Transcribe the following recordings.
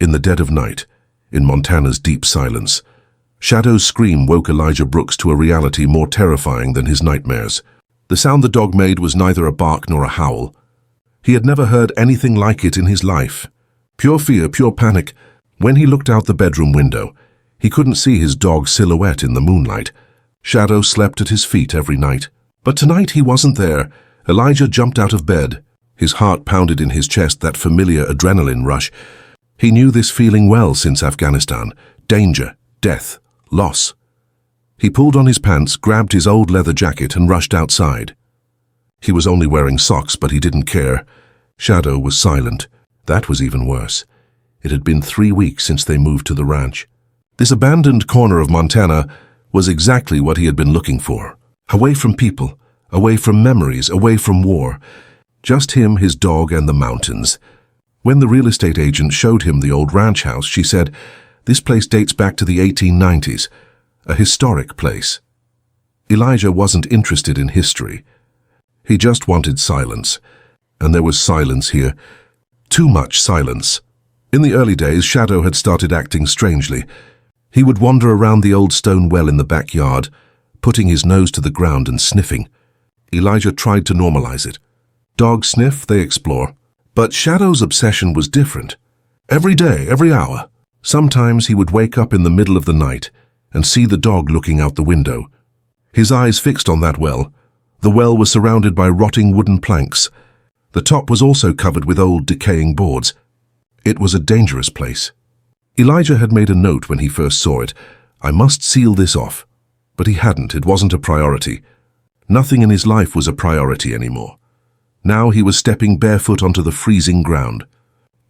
In the dead of night, in Montana's deep silence, Shadow's scream woke Elijah Brooks to a reality more terrifying than his nightmares. The sound the dog made was neither a bark nor a howl. He had never heard anything like it in his life. Pure fear, pure panic. When he looked out the bedroom window, he couldn't see his dog's silhouette in the moonlight. Shadow slept at his feet every night. But tonight he wasn't there. Elijah jumped out of bed. His heart pounded in his chest, that familiar adrenaline rush. He knew this feeling well since Afghanistan. Danger, death, loss. He pulled on his pants, grabbed his old leather jacket and rushed outside. He was only wearing socks, but he didn't care. Shadow was silent. That was even worse. It had been 3 weeks since they moved to the ranch. This abandoned corner of Montana was exactly what he had been looking for. Away from people, away from memories, away from war. Just him, his dog, and the mountains. When the real estate agent showed him the old ranch house, she said, "This place dates back to the 1890s, a historic place." Elijah wasn't interested in history. He just wanted silence. And there was silence here. Too much silence. In the early days, Shadow had started acting strangely. He would wander around the old stone well in the backyard, putting his nose to the ground and sniffing. Elijah tried to normalize it. Dogs sniff, they explore. But Shadow's obsession was different. Every day, every hour. Sometimes he would wake up in the middle of the night and see the dog looking out the window. His eyes fixed on that well. The well was surrounded by rotting wooden planks. The top was also covered with old, decaying boards. It was a dangerous place. Elijah had made a note when he first saw it. I must seal this off. But he hadn't. It wasn't a priority. Nothing in his life was a priority anymore. Now he was stepping barefoot onto the freezing ground.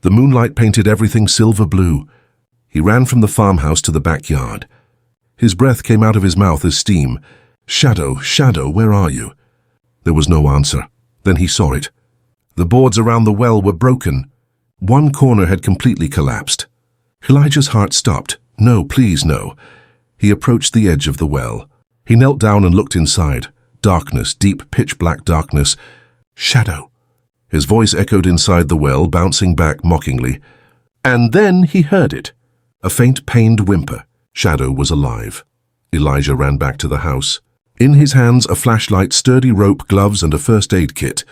The moonlight painted everything silver blue. He ran from the farmhouse to the backyard. His breath came out of his mouth as steam. "Shadow, Shadow, where are you?" There was no answer. Then he saw it. The boards around the well were broken. One corner had completely collapsed. Elijah's heart stopped. No, please, no. He approached the edge of the well. He knelt down and looked inside. Darkness, deep, pitch-black darkness. "Shadow." His voice echoed inside the well, bouncing back mockingly. And then he heard it. A faint, pained whimper. Shadow was alive. Elijah ran back to the house. In his hands, a flashlight, sturdy rope, gloves, and a first aid kit.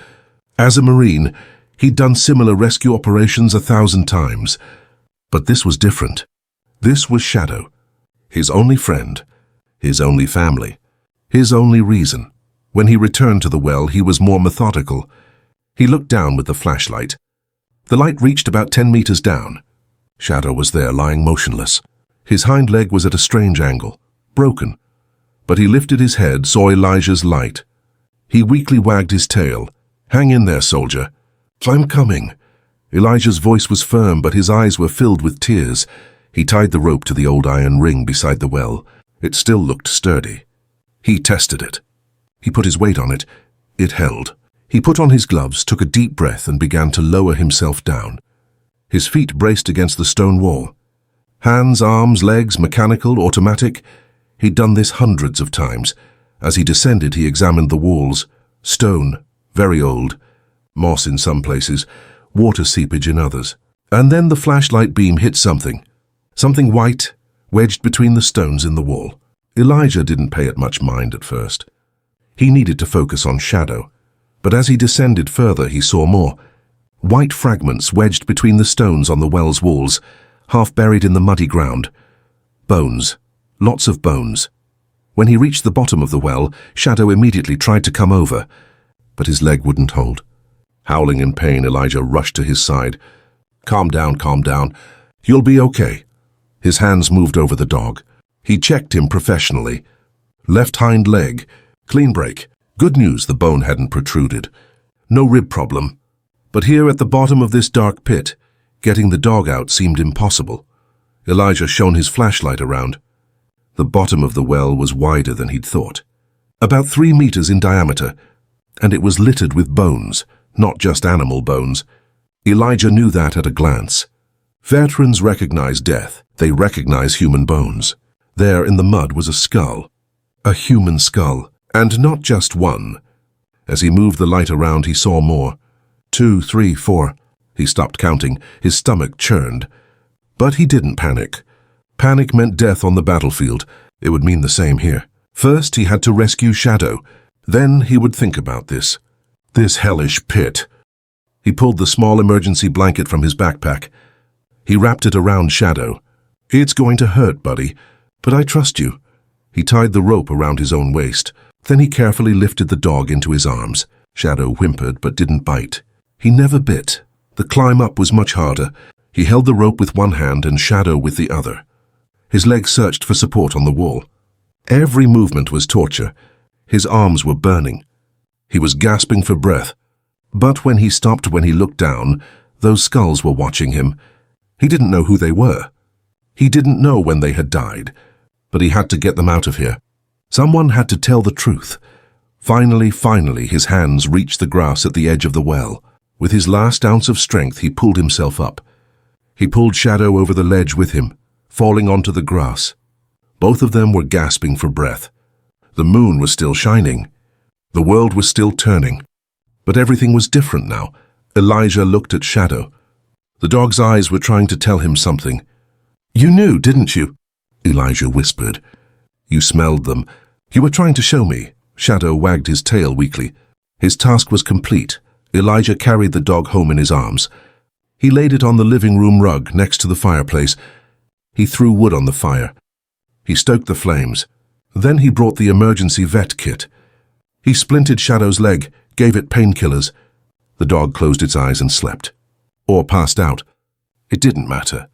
As a Marine, he'd done similar rescue operations 1,000 times. But this was different. This was Shadow. His only friend. His only family. His only reason. When he returned to the well, he was more methodical. He looked down with the flashlight. The light reached about 10 meters down. Shadow was there, lying motionless. His hind leg was at a strange angle, broken. But he lifted his head, saw Elijah's light. He weakly wagged his tail. "Hang in there, soldier." "I'm coming." Elijah's voice was firm, but his eyes were filled with tears. He tied the rope to the old iron ring beside the well. It still looked sturdy. He tested it. He put his weight on it. It held. He put on his gloves, took a deep breath, and began to lower himself down. His feet braced against the stone wall. Hands, arms, legs, mechanical, automatic. He'd done this hundreds of times. As he descended, he examined the walls. Stone, very old. Moss in some places, water seepage in others. And then the flashlight beam hit something. Something white, wedged between the stones in the wall. Elijah didn't pay it much mind at first. He needed to focus on Shadow. But as he descended further, he saw more. White fragments wedged between the stones on the well's walls, half buried in the muddy ground. Bones. Lots of bones. When he reached the bottom of the well, Shadow immediately tried to come over, but his leg wouldn't hold. Howling in pain, Elijah rushed to his side. Calm down, You'll be okay." His hands moved over the dog. He checked him professionally. Left hind leg. Clean break. Good news, the bone hadn't protruded. No rib problem. But here at the bottom of this dark pit, getting the dog out seemed impossible. Elijah shone his flashlight around. The bottom of the well was wider than he'd thought. About 3 meters in diameter, and it was littered with bones, not just animal bones. Elijah knew that at a glance. Veterans recognize death. They recognize human bones. There in the mud was a skull. A human skull. And not just one. As he moved the light around, he saw more. 2, 3, 4. He stopped counting. His stomach churned. But he didn't panic. Panic meant death on the battlefield. It would mean the same here. First, he had to rescue Shadow. Then he would think about this hellish pit. He pulled the small emergency blanket from his backpack. He wrapped it around Shadow. "It's going to hurt, buddy, but I trust you." He tied the rope around his own waist. Then he carefully lifted the dog into his arms. Shadow whimpered but didn't bite. He never bit. The climb up was much harder. He held the rope with one hand and Shadow with the other. His legs searched for support on the wall. Every movement was torture. His arms were burning. He was gasping for breath. But when he stopped, when he looked down, those skulls were watching him. He didn't know who they were. He didn't know when they had died. But he had to get them out of here. Someone had to tell the truth. Finally, his hands reached the grass at the edge of the well. With his last ounce of strength, he pulled himself up. He pulled Shadow over the ledge with him, falling onto the grass. Both of them were gasping for breath. The moon was still shining. The world was still turning. But everything was different now. Elijah looked at Shadow. The dog's eyes were trying to tell him something. "You knew, didn't you?" Elijah whispered. "You smelled them. You were trying to show me." Shadow wagged his tail weakly. His task was complete. Elijah carried the dog home in his arms. He laid it on the living room rug next to the fireplace. He threw wood on the fire. He stoked the flames. Then he brought the emergency vet kit. He splinted Shadow's leg, gave it painkillers. The dog closed its eyes and slept. Or passed out. It didn't matter.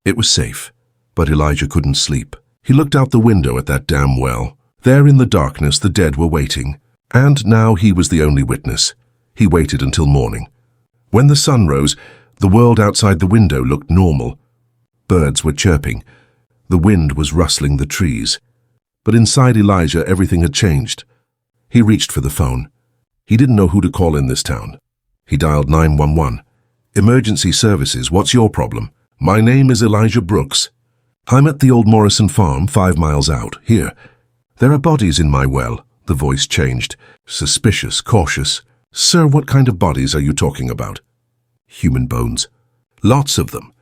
It was safe. But Elijah couldn't sleep. He looked out the window at that damn well. There in the darkness, the dead were waiting. And now he was the only witness. He waited until morning. When the sun rose, the world outside the window looked normal. Birds were chirping. The wind was rustling the trees. But inside Elijah, everything had changed. He reached for the phone. He didn't know who to call in this town. He dialed 911. "Emergency services, what's your problem?" "My name is Elijah Brooks. I'm at the old Morrison farm 5 miles out. Here. There are bodies in my well." The voice changed. Suspicious, cautious. "Sir, what kind of bodies are you talking about?" "Human bones. Lots of them.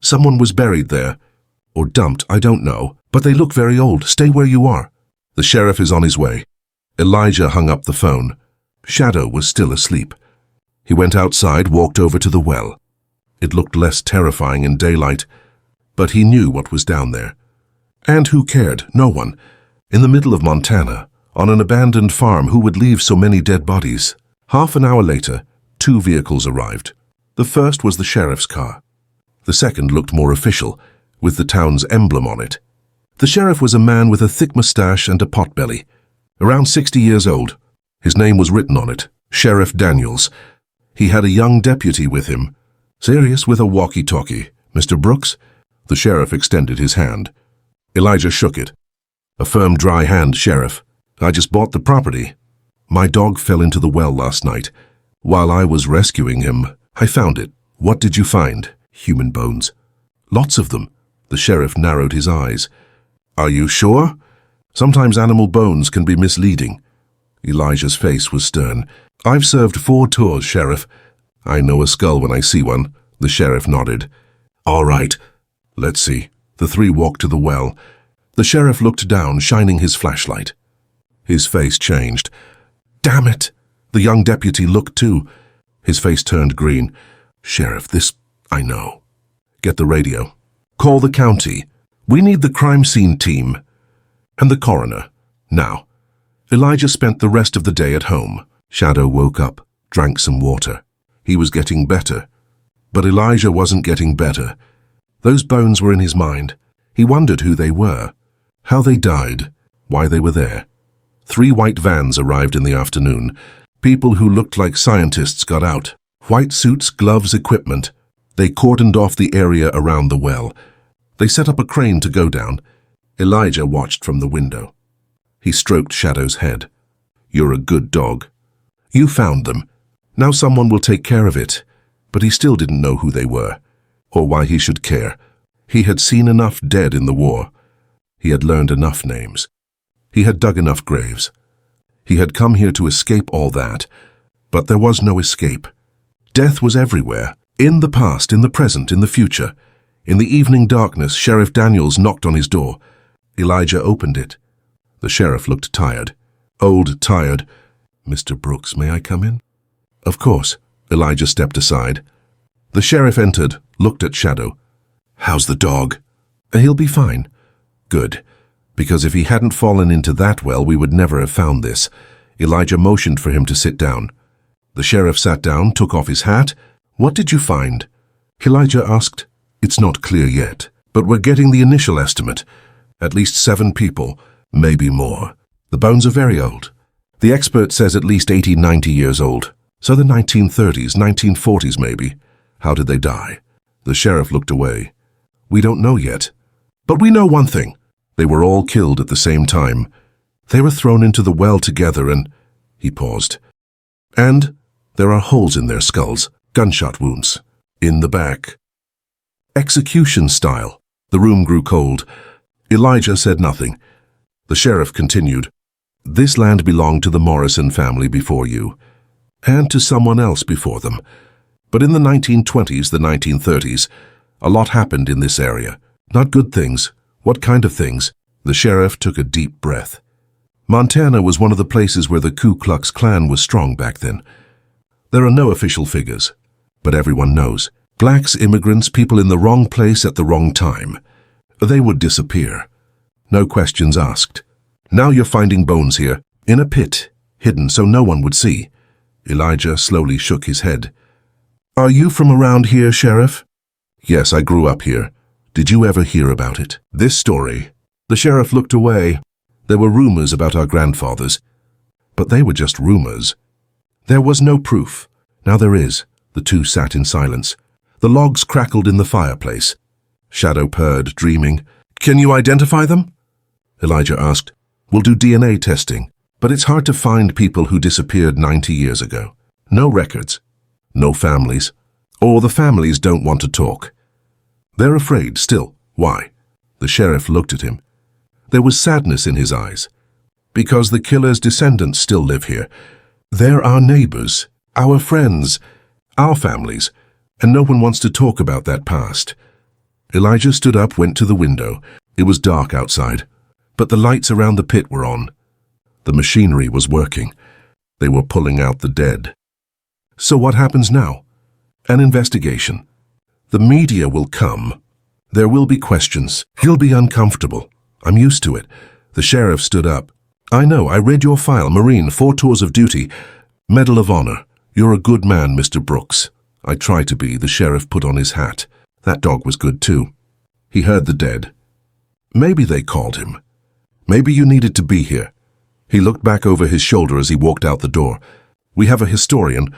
Someone was buried there. Or dumped, I don't know. But they look very old. Stay where you are. The sheriff is on his way." Elijah hung up the phone. Shadow was still asleep. He went outside, walked over to the well. It looked less terrifying in daylight, but he knew what was down there. And who cared? No one. In the middle of Montana, on an abandoned farm, who would leave so many dead bodies? Half an hour later, 2 vehicles arrived. The first was the sheriff's car. The second looked more official, with the town's emblem on it. The sheriff was a man with a thick mustache and a potbelly, around 60 years old. His name was written on it, Sheriff Daniels. He had a young deputy with him, serious with a walkie-talkie. "Mr. Brooks?" The sheriff extended his hand. Elijah shook it. "A firm, dry hand, Sheriff. I just bought the property. My dog fell into the well last night. While I was rescuing him, I found it." "What did you find?" "Human bones." "Lots of them." The sheriff narrowed his eyes. "Are you sure? Sometimes animal bones can be misleading." Elijah's face was stern. "I've served 4 tours, Sheriff. I know a skull when I see one." The sheriff nodded. "All right. Let's see." The 3 walked to the well. The sheriff looked down, shining his flashlight. His face changed. "Damn it!" The young deputy looked too. His face turned green. "Sheriff, this... I know. Get the radio. Call the county. We need the crime scene team. And the coroner. Now." Elijah spent the rest of the day at home. Shadow woke up, drank some water. He was getting better. But Elijah wasn't getting better. Those bones were in his mind. He wondered who they were, how they died, why they were there. 3 white vans arrived in the afternoon. People who looked like scientists got out. White suits, gloves, equipment. They cordoned off the area around the well. They set up a crane to go down. Elijah watched from the window. He stroked Shadow's head. "You're a good dog. You found them. Now someone will take care of it." But he still didn't know who they were, or why he should care. He had seen enough dead in the war. He had learned enough names. He had dug enough graves. He had come here to escape all that, but there was no escape. Death was everywhere, in the past, in the present, in the future. In the evening darkness, Sheriff Daniels knocked on his door. Elijah opened it. The sheriff looked tired. Old, tired. "Mr. Brooks, may I come in?" "Of course." Elijah stepped aside. The sheriff entered, looked at Shadow. "How's the dog?" "He'll be fine." "Good. Because if he hadn't fallen into that well, we would never have found this." Elijah motioned for him to sit down. The sheriff sat down, took off his hat. "What did you find?" Elijah asked. "It's not clear yet, but we're getting the initial estimate. At least 7 people, maybe more. The bones are very old. The expert says at least 80, 90 years old. So the 1930s, 1940s maybe. How did they die?" The sheriff looked away. "We don't know yet. But we know one thing. They were all killed at the same time. They were thrown into the well together and—" He paused. "And there are holes in their skulls, gunshot wounds. In the back. Execution style." The room grew cold. Elijah said nothing. The sheriff continued. "This land belonged to the Morrison family before you, and to someone else before them. But in the 1920s, the 1930s, a lot happened in this area. Not good things. What kind of things?" The sheriff took a deep breath. "Montana was one of the places where the Ku Klux Klan was strong back then. There are no official figures, but everyone knows. Blacks, immigrants, people in the wrong place at the wrong time. They would disappear. No questions asked. Now you're finding bones here, in a pit, hidden so no one would see." Elijah slowly shook his head. "Are you from around here, Sheriff?" "Yes, I grew up here. Did you ever hear about it? This story?" The sheriff looked away. "There were rumors about our grandfathers, but they were just rumors. There was no proof. Now there is." The two sat in silence. The logs crackled in the fireplace. Shadow purred, dreaming. "Can you identify them?" Elijah asked. "We'll do DNA testing, but it's hard to find people who disappeared 90 years ago. No records. No families. Or the families don't want to talk. They're afraid still. Why?" The sheriff looked at him. There was sadness in his eyes. "Because the killer's descendants still live here. They're our neighbors, our friends, our families, and no one wants to talk about that past." Elijah stood up, went to the window. It was dark outside, but the lights around the pit were on. The machinery was working. They were pulling out the dead. "So what happens now?" "An investigation. The media will come. There will be questions. You'll be uncomfortable. I'm used to it." The sheriff stood up. "I know, I read your file, Marine, 4 tours of duty, Medal of Honor. You're a good man, Mr. Brooks." "I try to be." The sheriff put on his hat. "That dog was good too. He heard the dead. Maybe they called him. Maybe you needed to be here." He looked back over his shoulder as he walked out the door. "We have a historian,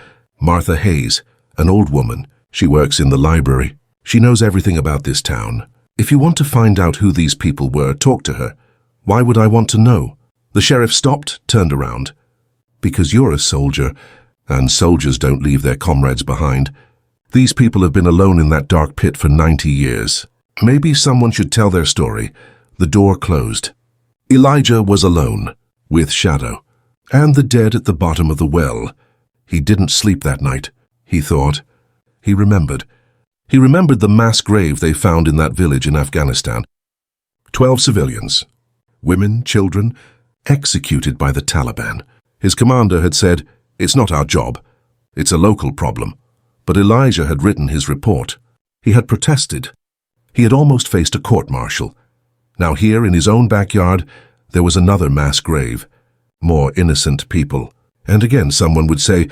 Martha Hayes, an old woman. She works in the library. She knows everything about this town. If you want to find out who these people were, talk to her." "Why would I want to know?" The sheriff stopped, turned around. "Because you're a soldier, and soldiers don't leave their comrades behind. These people have been alone in that dark pit for 90 years. Maybe someone should tell their story." The door closed. Elijah was alone, with Shadow, and the dead at the bottom of the well. He didn't sleep that night, he thought. He remembered. He remembered the mass grave they found in that village in Afghanistan. 12 civilians, women, children, executed by the Taliban. His commander had said, "It's not our job. It's a local problem." But Elijah had written his report. He had protested. He had almost faced a court-martial. Now here, in his own backyard, there was another mass grave. More innocent people. And again, someone would say,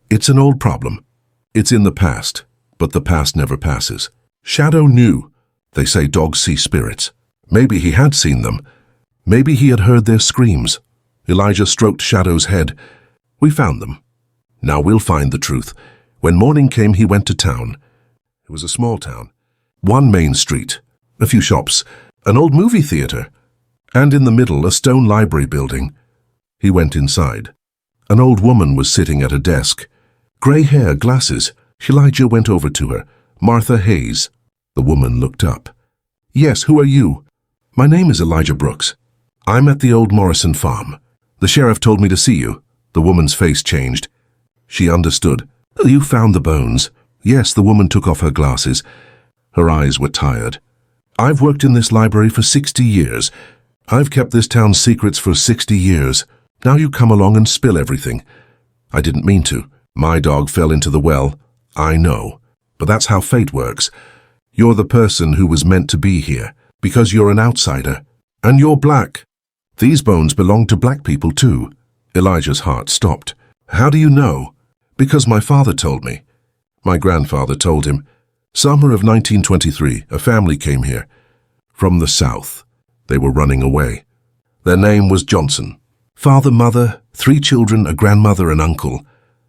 "It's an old problem. It's in the past, but the past never passes." Shadow knew. They say dogs see spirits. Maybe he had seen them. Maybe he had heard their screams. Elijah stroked Shadow's head. "We found them. Now we'll find the truth." When morning came, he went to town. It was a small town. One main street, a few shops, an old movie theater, and in the middle a stone library building. He went inside. An old woman was sitting at a desk. Grey hair, glasses. Elijah went over to her. "Martha Hayes." The woman looked up. "Yes, who are you?" "My name is Elijah Brooks. I'm at the old Morrison farm. The sheriff told me to see you." The woman's face changed. She understood. "You found the bones." "Yes." The woman took off her glasses. Her eyes were tired. "I've worked in this library for 60 years. I've kept this town's secrets for 60 years. Now you come along and spill everything." "I didn't mean to. My dog fell into the well. I know. But that's how fate works. You're the person who was meant to be here, because you're an outsider. And you're black. These bones belong to black people too." Elijah's heart stopped. "How do you know?" "Because my father told me." My grandfather told him. Summer of 1923, a family came here. From the south. They were running away. Their name was Johnson. Father, mother, 3 children, a grandmother and uncle.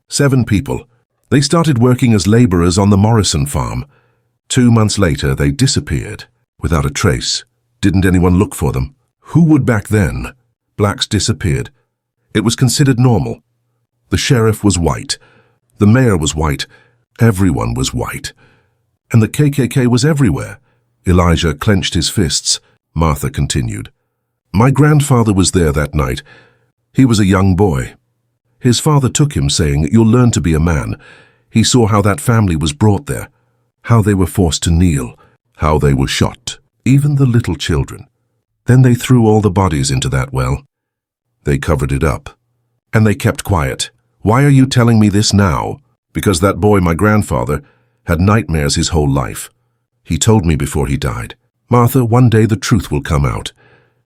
7 people. They started working as laborers on the Morrison farm. 2 months later, they disappeared, without a trace. Didn't anyone look for them? Who would back then? Blacks disappeared. It was considered normal. The sheriff was white. The mayor was white. Everyone was white. And the KKK was everywhere. Elijah clenched his fists. Martha continued. "My grandfather was there that night. He was a young boy. His father took him, saying, 'You'll learn to be a man.' He saw how that family was brought there, how they were forced to kneel, how they were shot, even the little children. Then they threw all the bodies into that well. They covered it up. And they kept quiet. Why are you telling me this now? Because that boy, my grandfather, had nightmares his whole life. He told me before he died. Martha, one day the truth will come out.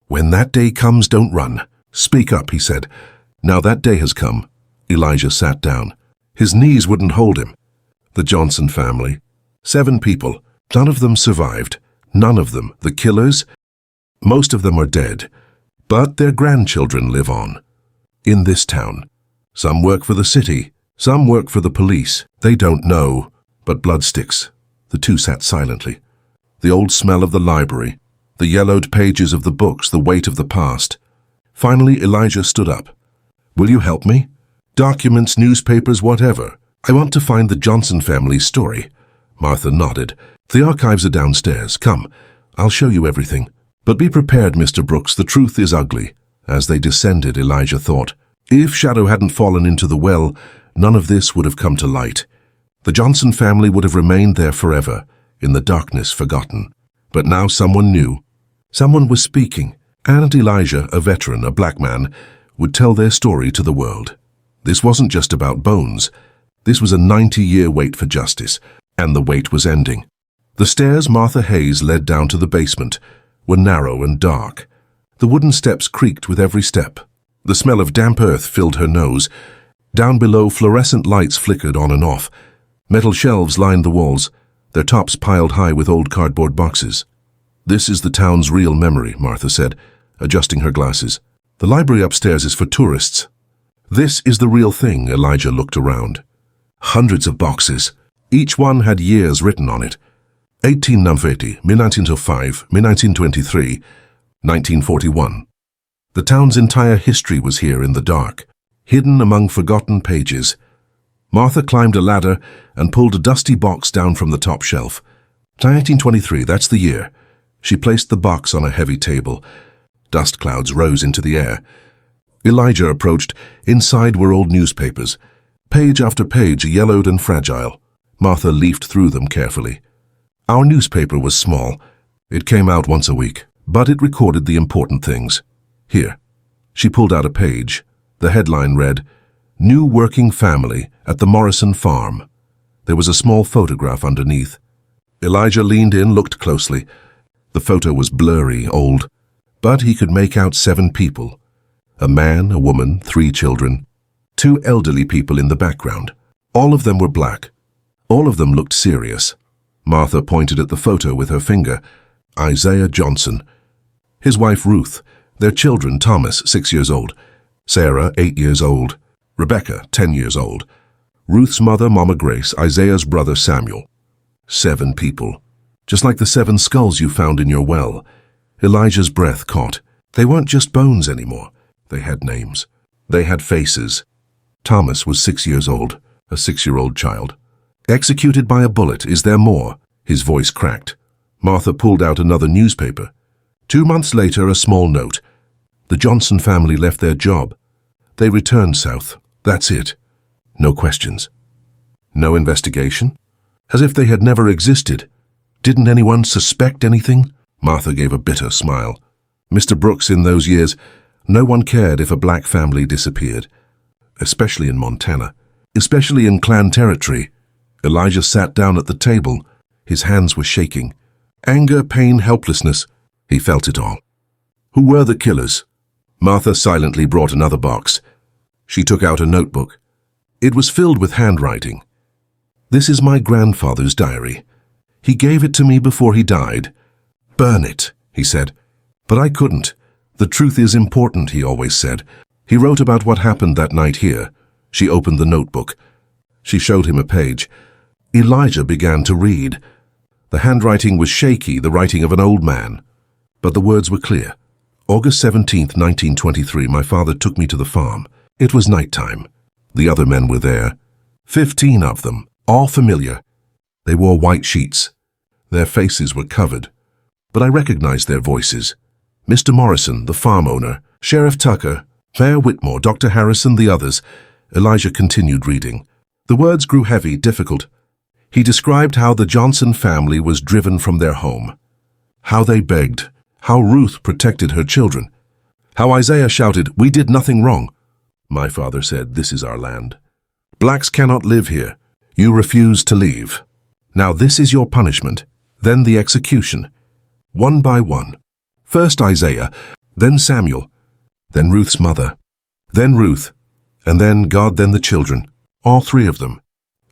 When that day comes, don't run. Speak up, he said. Now that day has come." Elijah sat down. His knees wouldn't hold him. The Johnson family. 7 people. None of them survived. None of them. The killers? Most of them are dead. But their grandchildren live on. In this town. Some work for the city. Some work for the police. They don't know. But blood sticks. The 2 sat silently. The old smell of the library. The yellowed pages of the books, the weight of the past. Finally, Elijah stood up. "Will you help me? Documents, newspapers, whatever. I want to find the Johnson family's story." Martha nodded. "The archives are downstairs. Come, I'll show you everything. But be prepared, Mr. Brooks, the truth is ugly." As they descended, Elijah thought, if Shadow hadn't fallen into the well, none of this would have come to light. The Johnson family would have remained there forever, in the darkness forgotten. But now someone knew. Someone was speaking, and Elijah, a veteran, a black man, would tell their story to the world. This wasn't just about bones. This was a 90-year wait for justice, and the wait was ending. The stairs Martha Hayes led down to the basement were narrow and dark. The wooden steps creaked with every step. The smell of damp earth filled her nose. Down below, fluorescent lights flickered on and off. Metal shelves lined the walls, their tops piled high with old cardboard boxes. "This is the town's real memory," Martha said, adjusting her glasses. "The library upstairs is for tourists. This is the real thing." Elijah looked around. Hundreds of boxes. Each one had years written on it. 1890, 1905, 1923, 1941. The town's entire history was here in the dark, hidden among forgotten pages. Martha climbed a ladder and pulled a dusty box down from the top shelf. 1923, that's the year. She placed the box on a heavy table. Dust clouds rose into the air. Elijah approached. Inside were old newspapers. Page after page, yellowed and fragile. Martha leafed through them carefully. Our newspaper was small. It came out once a week, but it recorded the important things. Here. She pulled out a page. The headline read, "New Working Family at the Morrison Farm." There was a small photograph underneath. Elijah leaned in, looked closely. The photo was blurry, old, but he could make out 7 people. A man, a woman, 3 children. 2 elderly people in the background. All of them were black. All of them looked serious. Martha pointed at the photo with her finger. Isaiah Johnson. His wife Ruth. Their children, Thomas, 6 years old. Sarah, 8 years old. Rebecca, 10 years old. Ruth's mother, Mama Grace. Isaiah's brother, Samuel. 7 people. Just like the 7 skulls you found in your well. Elijah's breath caught. They weren't just bones anymore. They had names. They had faces. Thomas was 6 years old, a 6-year-old child. Executed by a bullet. Is there more? His voice cracked. Martha pulled out another newspaper. 2 months later, a small note. The Johnson family left their job. They returned south. That's it. No questions. No investigation? As if they had never existed. Didn't anyone suspect anything? Martha gave a bitter smile. Mr. Brooks, in those years, no one cared if a black family disappeared. Especially in Montana. Especially in Klan territory. Elijah sat down at the table. His hands were shaking. Anger, pain, helplessness. He felt it all. Who were the killers? Martha silently brought another box. She took out a notebook. It was filled with handwriting. This is my grandfather's diary. He gave it to me before he died. Burn it, he said. But I couldn't. The truth is important, he always said. He wrote about what happened that night here. She opened the notebook. She showed him a page. Elijah began to read. The handwriting was shaky, the writing of an old man. But the words were clear. August 17th, 1923, my father took me to the farm. It was nighttime. The other men were there. 15 of them, all familiar. They wore white sheets. Their faces were covered. But I recognized their voices. Mr. Morrison, the farm owner, Sheriff Tucker, Mayor Whitmore, Dr. Harrison, the others. Elijah continued reading. The words grew heavy, difficult. He described how the Johnson family was driven from their home. How they begged. How Ruth protected her children. How Isaiah shouted, "We did nothing wrong." My father said, "This is our land. Blacks cannot live here. You refuse to leave. Now this is your punishment." Then the execution. One by one. First Isaiah, then Samuel, then Ruth's mother, then Ruth, and then God, then the children. All three of them.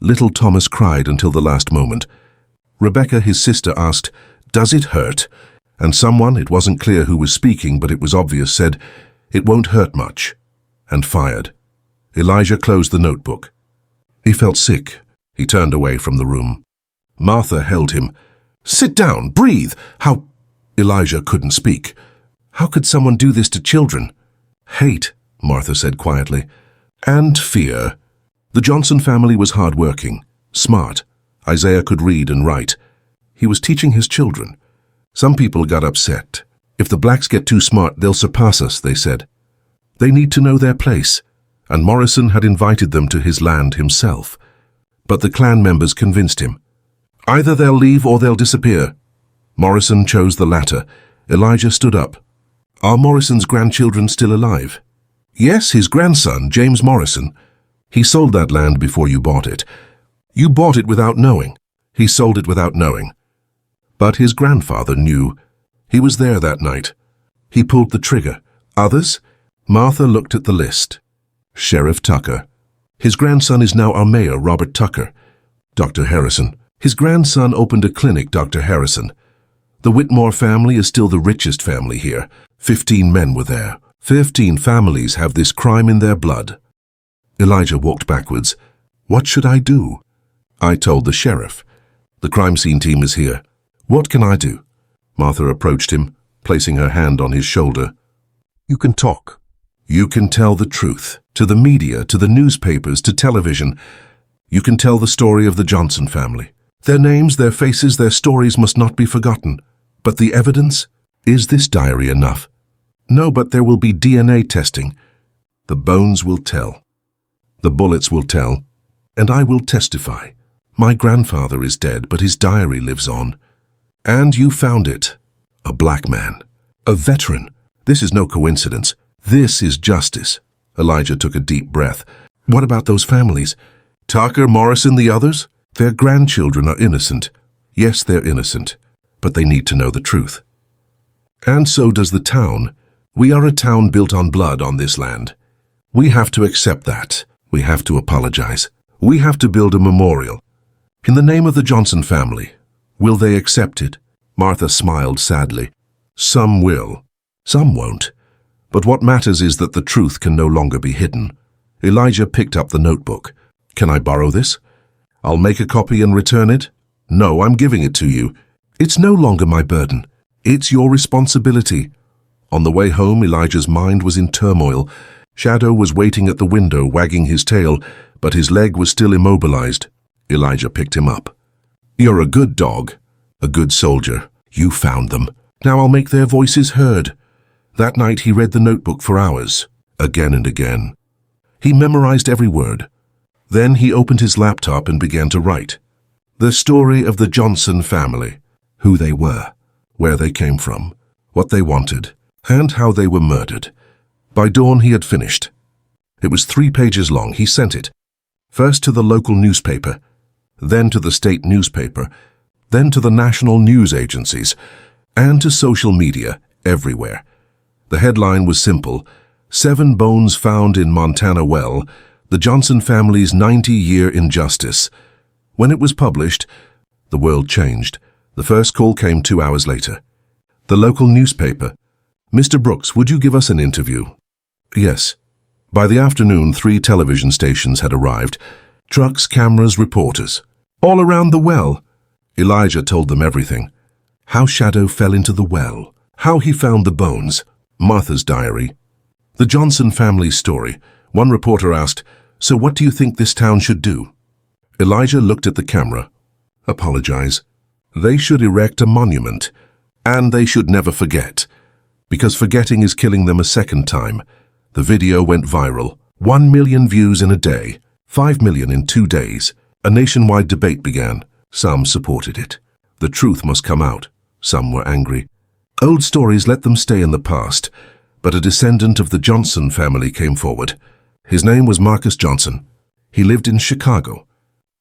Little Thomas cried until the last moment. Rebecca, his sister, asked, "Does it hurt?" And someone, it wasn't clear who was speaking, but it was obvious, said, "It won't hurt much," and fired. Elijah closed the notebook. He felt sick. He turned away from the room. Martha held him. "Sit down, breathe." How? Elijah couldn't speak. How could someone do this to children? Hate, Martha said quietly, and fear. The Johnson family was hard-working, smart. Isaiah could read and write. He was teaching his children. Some people got upset. If the blacks get too smart, they'll surpass us, they said. They need to know their place, and Morrison had invited them to his land himself. But the Klan members convinced him. Either they'll leave or they'll disappear. Morrison chose the latter. Elijah stood up. Are Morrison's grandchildren still alive? Yes, his grandson, James Morrison. He sold that land before you bought it. You bought it without knowing. He sold it without knowing. But his grandfather knew. He was there that night. He pulled the trigger. Others? Martha looked at the list. Sheriff Tucker. His grandson is now our mayor, Robert Tucker. Dr. Harrison. His grandson opened a clinic, Dr. Harrison. The Whitmore family is still the richest family here. 15 men were there. 15 families have this crime in their blood. Elijah walked backwards. What should I do? I told the sheriff. The crime scene team is here. What can I do? Martha approached him, placing her hand on his shoulder. You can talk. You can tell the truth. To the media, to the newspapers, to television. You can tell the story of the Johnson family. Their names, their faces, their stories must not be forgotten. But the evidence? Is this diary enough? No, but there will be DNA testing. The bones will tell. The bullets will tell. And I will testify. My grandfather is dead, but his diary lives on. And you found it. A black man. A veteran. This is no coincidence. This is justice. Elijah took a deep breath. What about those families? Tucker, Morrison, the others? Their grandchildren are innocent. Yes, they're innocent. But they need to know the truth. And so does the town. We are a town built on blood on this land. We have to accept that. We have to apologize. We have to build a memorial. In the name of the Johnson family. Will they accept it? Martha smiled sadly. Some will. Some won't. But what matters is that the truth can no longer be hidden. Elijah picked up the notebook. Can I borrow this? I'll make a copy and return it? No, I'm giving it to you. It's no longer my burden. It's your responsibility. On the way home, Elijah's mind was in turmoil. Shadow was waiting at the window, wagging his tail, but his leg was still immobilized. Elijah picked him up. You're a good dog, a good soldier. You found them. Now I'll make their voices heard. That night he read the notebook for hours, again and again. He memorized every word. Then he opened his laptop and began to write. The story of the Johnson family. who they were, where they came from, what they wanted, and how they were murdered. By dawn he had finished. It was 3 pages long. He sent it, first to the local newspaper, then to the state newspaper, then to the national news agencies, and to social media everywhere. The headline was simple: 7 bones found in Montana well, the Johnson family's 90-year injustice. When it was published, the world changed. The first call came 2 hours later. The local newspaper: "Mr. Brooks, would you give us an interview?" Yes. By the afternoon, 3 television stations had arrived. Trucks, cameras, reporters. All around the well. Elijah told them everything. How Shadow fell into the well. How he found the bones. Martha's diary. The Johnson family's story. One reporter asked, "So what do you think this town should do?" Elijah looked at the camera. Apologize. They should erect a monument. And they should never forget. Because forgetting is killing them a second time. The video went viral. 1 million views in a day. 5 million in 2 days. A nationwide debate began. Some supported it. The truth must come out. Some were angry. Old stories, let them stay in the past. But a descendant of the Johnson family came forward. His name was Marcus Johnson. He lived in Chicago.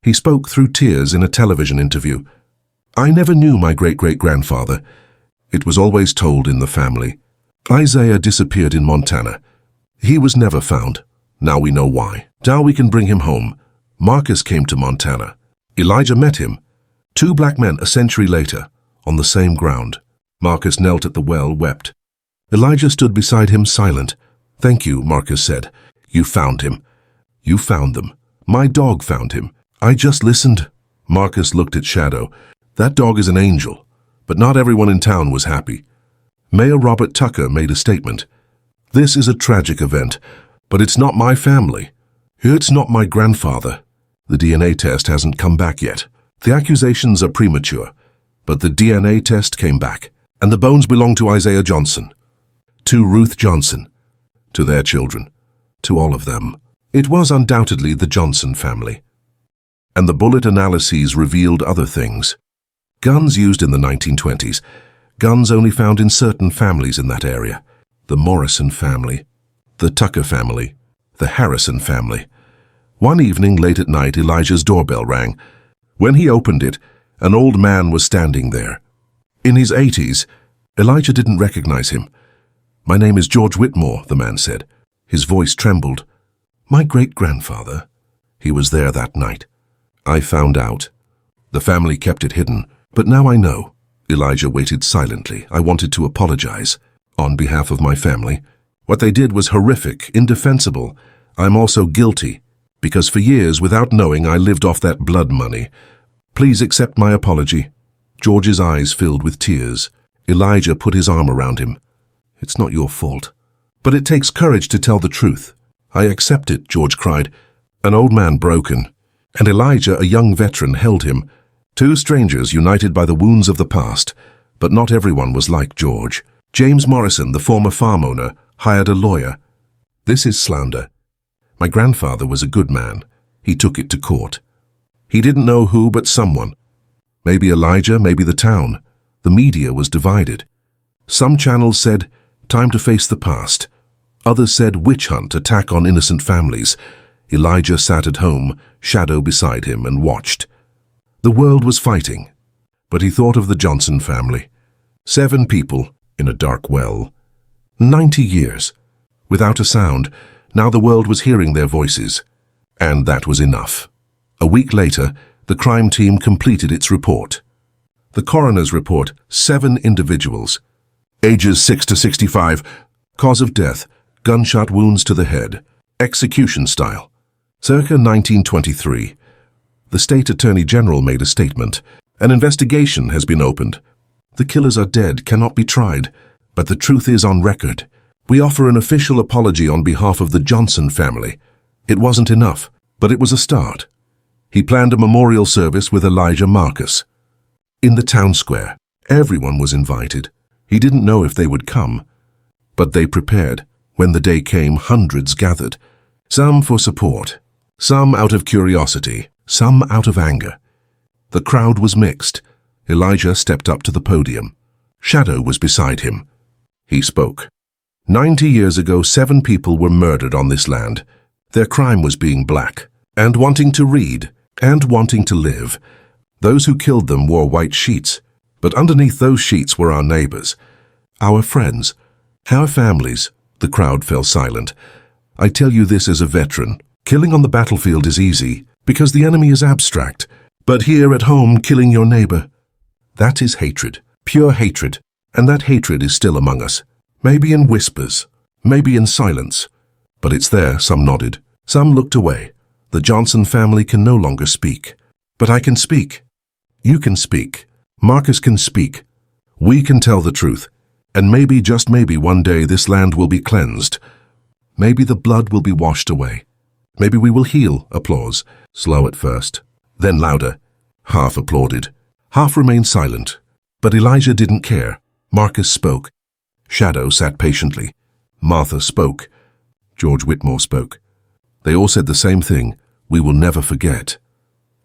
He spoke through tears in a television interview. "I never knew my great-great-grandfather. It was always told in the family. Isaiah disappeared in Montana. He was never found. Now we know why. Now we can bring him home. Marcus came to Montana. Elijah met him. 2 black men a century later, on the same ground. Marcus knelt at the well, wept. Elijah stood beside him, silent. "Thank you," Marcus said. "You found him. You found them. My dog found him. I just listened." Marcus looked at Shadow. "That dog is an angel." But not everyone in town was happy. Mayor Robert Tucker made a statement. "This is a tragic event, but it's not my family. It's not my grandfather. The DNA test hasn't come back yet. The accusations are premature, but the DNA test came back, and the bones belong to Isaiah Johnson, to Ruth Johnson, to their children, to all of them. It was undoubtedly the Johnson family." And the bullet analyses revealed other things. Guns used in the 1920s, guns only found in certain families in that area. The Morrison family, the Tucker family, the Harrison family. One evening late at night, Elijah's doorbell rang. When he opened it, an old man was standing there. In his 80s, Elijah didn't recognize him. "My name is George Whitmore," the man said. His voice trembled. "My great-grandfather. He was there that night. I found out. The family kept it hidden, but now I know." Elijah waited silently. "I wanted to apologize on behalf of my family. What they did was horrific, indefensible. I'm also guilty, because for years, without knowing, I lived off that blood money. Please accept my apology." George's eyes filled with tears. Elijah put his arm around him. "It's not your fault. But it takes courage to tell the truth." "I accept it," George cried. An old man broken, and Elijah, a young veteran, held him. 2 strangers united by the wounds of the past. But not everyone was like George. James Morrison, the former farm owner, hired a lawyer. "This is slander. My grandfather was a good man. He took it to court. He didn't know who, but someone. Maybe Elijah, maybe the town. The media was divided. Some channels said, 'Time to face the past.' Others said, 'Witch hunt, attack on innocent families.' Elijah sat at home, Shadow beside him, and watched. The world was fighting, but he thought of the Johnson family. 7 people in a dark well. 90 years. Without a sound, now the world was hearing their voices. And that was enough. A week later, the crime team completed its report. The coroner's report: 7 individuals. Ages 6 to 65. Cause of death: gunshot wounds to the head. Execution style: circa 1923. The state attorney general made a statement. An investigation has been opened. The killers are dead, cannot be tried, but the truth is on record. We offer an official apology on behalf of the Johnson family. It wasn't enough, but it was a start. He planned a memorial service with Elijah Marcus. In the town square, everyone was invited. He didn't know if they would come, but they prepared. When the day came, hundreds gathered. Some for support, some out of curiosity, some out of anger. The crowd was mixed. Elijah stepped up to the podium. Shadow was beside him. He spoke. 90 years ago, 7 people were murdered on this land. Their crime was being black, and wanting to read, and wanting to live. Those who killed them wore white sheets, but underneath those sheets were our neighbors, our friends, our families. The crowd fell silent. I tell you this as a veteran. Killing on the battlefield is easy, because the enemy is abstract. But here at home, killing your neighbor, that is hatred, pure hatred, and that hatred is still among us. Maybe in whispers, maybe in silence. But it's there. Some nodded. Some looked away. The Johnson family can no longer speak. But I can speak. You can speak. Marcus can speak. We can tell the truth. And maybe, just maybe, one day this land will be cleansed. Maybe the blood will be washed away. Maybe we will heal. Applause. Slow at first, then louder. Half applauded. Half remained silent. But Elijah didn't care. Marcus spoke. Shadow sat patiently. Martha spoke. George Whitmore spoke. They all said the same thing. We will never forget.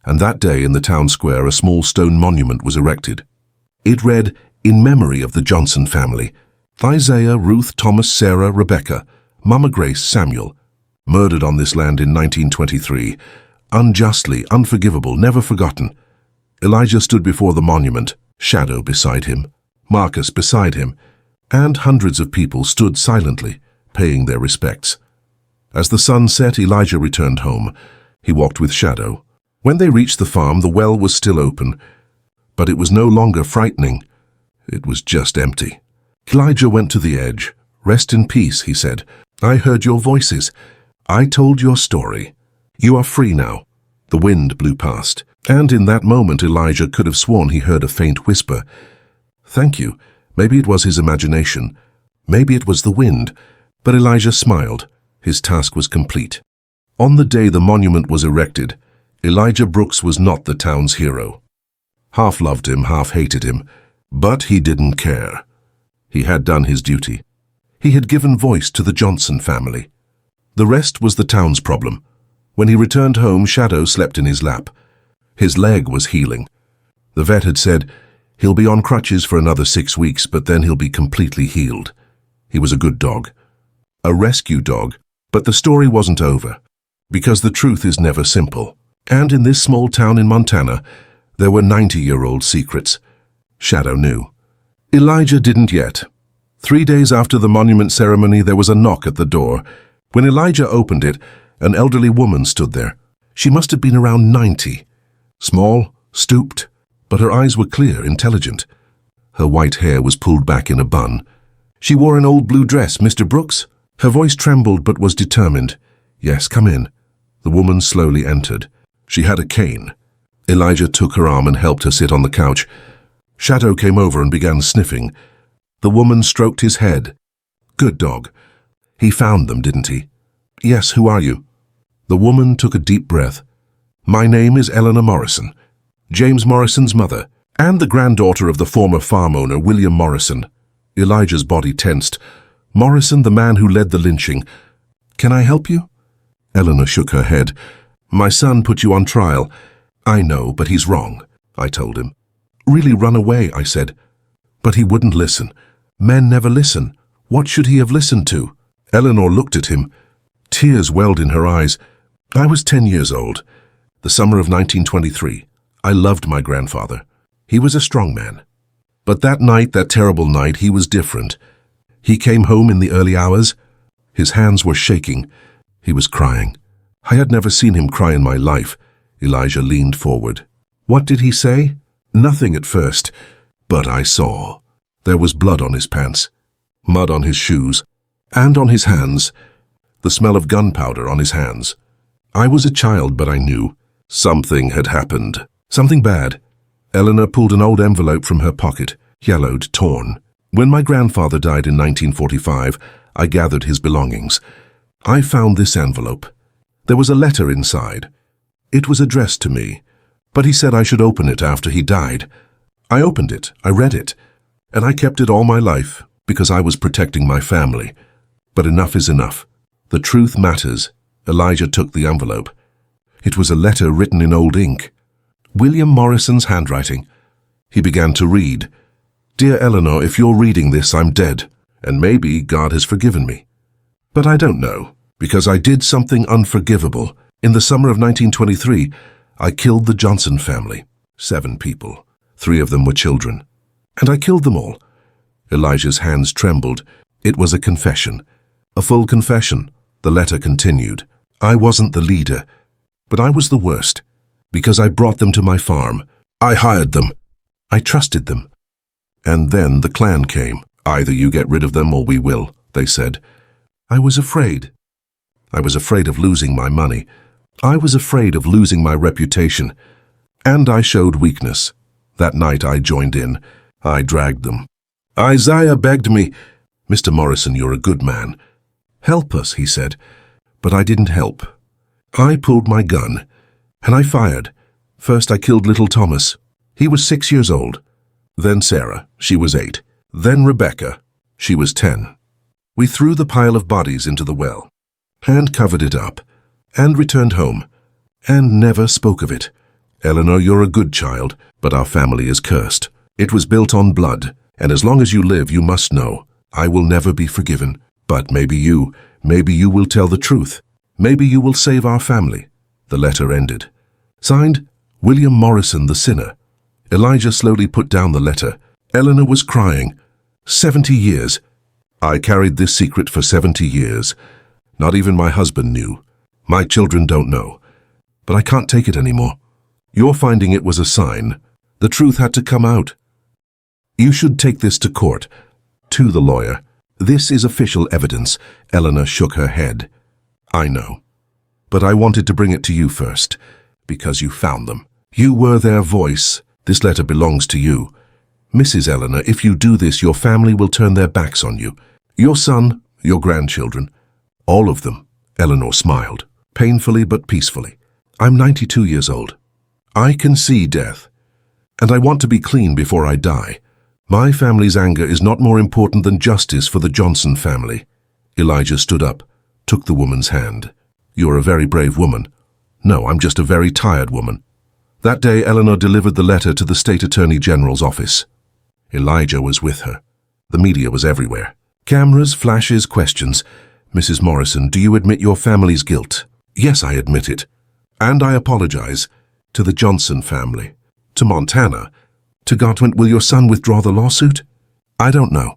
And that day in the town square, a small stone monument was erected. It read, in memory of the Johnson family. Isaiah, Ruth, Thomas, Sarah, Rebecca, Mama Grace, Samuel, murdered on this land in 1923. Unjustly, unforgivable, never forgotten. Elijah stood before the monument, Shadow beside him, Marcus beside him, and hundreds of people stood silently, paying their respects. As the sun set, Elijah returned home. He walked with Shadow. When they reached the farm, the well was still open, but it was no longer frightening. It was just empty. Elijah went to the edge. Rest in peace, he said. I heard your voices. I told your story. You are free now. The wind blew past, and in that moment Elijah could have sworn he heard a faint whisper. Thank you. Maybe it was his imagination. Maybe it was the wind. But Elijah smiled. His task was complete. On the day the monument was erected, Elijah Brooks was not the town's hero. Half loved him, half hated him, but he didn't care. He had done his duty. He had given voice to the Johnson family. The rest was the town's problem. When he returned home, Shadow slept in his lap. His leg was healing. The vet had said, he'll be on crutches for another 6 weeks, but then he'll be completely healed. He was a good dog. A rescue dog. But the story wasn't over, because the truth is never simple. And in this small town in Montana, there were 90-year-old secrets. Shadow knew. Elijah didn't yet. 3 days after the monument ceremony, there was a knock at the door. When Elijah opened it, an elderly woman stood there. She must have been around 90. Small, stooped, but her eyes were clear, intelligent. Her white hair was pulled back in a bun. She wore an old blue dress. Mr. Brooks? Her voice trembled but was determined. Yes, come in. The woman slowly entered. She had a cane. Elijah took her arm and helped her sit on the couch. Shadow came over and began sniffing. The woman stroked his head. Good dog. He found them, didn't he? Yes, who are you? The woman took a deep breath. My name is Eleanor Morrison, James Morrison's mother, and the granddaughter of the former farm owner, William Morrison. Elijah's body tensed. Morrison, the man who led the lynching. Can I help you? Eleanor shook her head. My son put you on trial. I know, but he's wrong, I told him. Really run away, I said. But he wouldn't listen. Men never listen. What should he have listened to? Eleanor looked at him. Tears welled in her eyes. I was 10 years old. The summer of 1923. I loved my grandfather. He was a strong man. But that night, that terrible night, he was different. He came home in the early hours. His hands were shaking. He was crying. I had never seen him cry in my life. Elijah leaned forward. What did he say? Nothing at first. But I saw. There was blood on his pants, mud on his shoes, and on his hands. The smell of gunpowder on his hands. I was a child, but I knew. Something had happened. Something bad. Eleanor pulled an old envelope from her pocket, yellowed, torn. When my grandfather died in 1945, I gathered his belongings. I found this envelope. There was a letter inside. It was addressed to me, but he said I should open it after he died. I opened it, I read it, and I kept it all my life because I was protecting my family. But enough is enough. The truth matters. Elijah took the envelope. It was a letter written in old ink. William Morrison's handwriting. He began to read. "Dear Eleanor, if you're reading this, I'm dead, and maybe God has forgiven me. But I don't know, because I did something unforgivable. In the summer of 1923, I killed the Johnson family. 7 people. 3 of them were children. And I killed them all." Elijah's hands trembled. It was a confession. A full confession. The letter continued. "I wasn't the leader, but I was the worst, because I brought them to my farm. I hired them. I trusted them. And then the Klan came. Either you get rid of them or we will," they said. I was afraid. I was afraid of losing my money. I was afraid of losing my reputation. And I showed weakness. That night I joined in. I dragged them. Isaiah begged me, "Mr. Morrison, you're a good man. Help us," he said. But I didn't help. I pulled my gun, and I fired. First I killed little Thomas. He was 6 years old. Then Sarah, she was 8. Then Rebecca, she was 10. We threw the pile of bodies into the well, and covered it up, and returned home, and never spoke of it. Eleanor, you're a good child, but our family is cursed. It was built on blood, and as long as you live, you must know, I will never be forgiven. But maybe you will tell the truth. Maybe you will save our family." The letter ended. Signed, William Morrison, the sinner. Elijah slowly put down the letter. Eleanor was crying. 70 years. I carried this secret for 70 years. Not even my husband knew. My children don't know. But I can't take it anymore. Your finding it was a sign. The truth had to come out. You should take this to court. To the lawyer. This is official evidence. Eleanor shook her head. I know. But I wanted to bring it to you first, because you found them. You were their voice. This letter belongs to you. Mrs. Eleanor, if you do this, your family will turn their backs on you. Your son, your grandchildren, all of them. Eleanor smiled, painfully but peacefully. I'm 92 years old. I can see death, and I want to be clean before I die. My family's anger is not more important than justice for the Johnson family. Elijah stood up, took the woman's hand. You're a very brave woman. No, I'm just a very tired woman. That day, Eleanor delivered the letter to the State Attorney General's office. Elijah was with her. The media was everywhere. Cameras, flashes, questions. Mrs. Morrison, do you admit your family's guilt? Yes, I admit it. And I apologize. To the Johnson family. To Montana. To Gartwent, will your son withdraw the lawsuit? I don't know.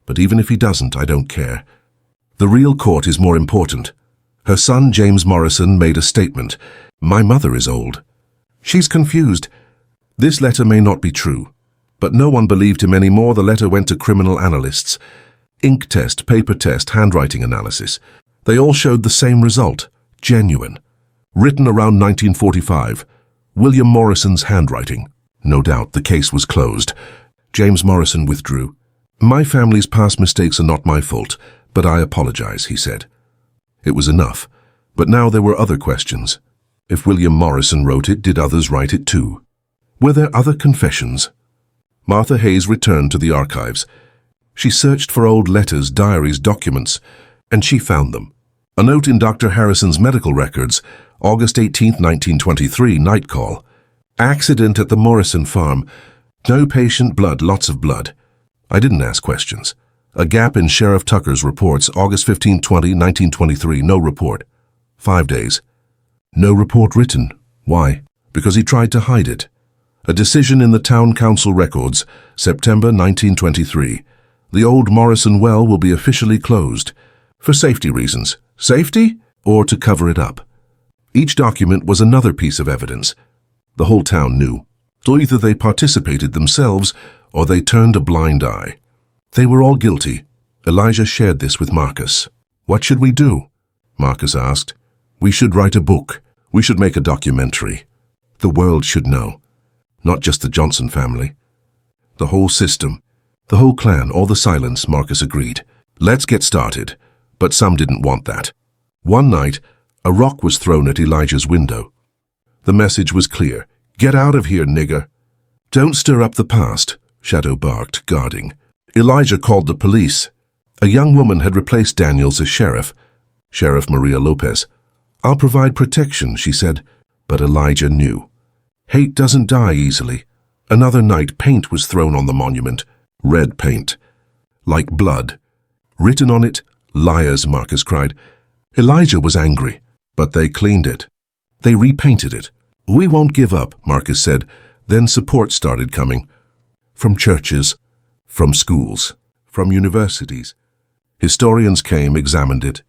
But even if he doesn't, I don't care. The real court is more important. Her son, James Morrison, made a statement. My mother is old. She's confused. This letter may not be true. But no one believed him anymore. The letter went to criminal analysts. Ink test, paper test, handwriting analysis. They all showed the same result. Genuine. Written around 1945. William Morrison's handwriting. No doubt the case was closed. James Morrison withdrew. My family's past mistakes are not my fault, but I apologize, he said. It was enough. But now there were other questions. If William Morrison wrote it, did others write it too? Were there other confessions? Martha Hayes returned to the archives. She searched for old letters, diaries, documents, and she found them. A note in Dr. Harrison's medical records, August 18, 1923, night call. Accident at the Morrison farm. No patient, blood, lots of blood. I didn't ask questions. A gap in Sheriff Tucker's reports, August 15, 1923, no report. 5 days. No report written. Why? Because he tried to hide it. A decision in the town council records, September 1923. The old Morrison well will be officially closed. For safety reasons. Safety? Or to cover it up. Each document was another piece of evidence. The whole town knew. So either they participated themselves, or they turned a blind eye. They were all guilty. Elijah shared this with Marcus. What should we do? Marcus asked. We should write a book. We should make a documentary. The world should know. Not just the Johnson family. The whole system. The whole clan, all the silence, Marcus agreed. Let's get started. But some didn't want that. One night, a rock was thrown at Elijah's window. The message was clear. Get out of here, nigger. Don't stir up the past, Shadow barked, guarding. Elijah called the police. A young woman had replaced Daniels as sheriff. Sheriff Maria Lopez. I'll provide protection, she said. But Elijah knew. Hate doesn't die easily. Another night, paint was thrown on the monument. Red paint. Like blood. Written on it, "Liars," Marcus cried. Elijah was angry, but they cleaned it. They repainted it. "We won't give up," Marcus said. Then support started coming. From churches, from schools, from universities. Historians came, examined it.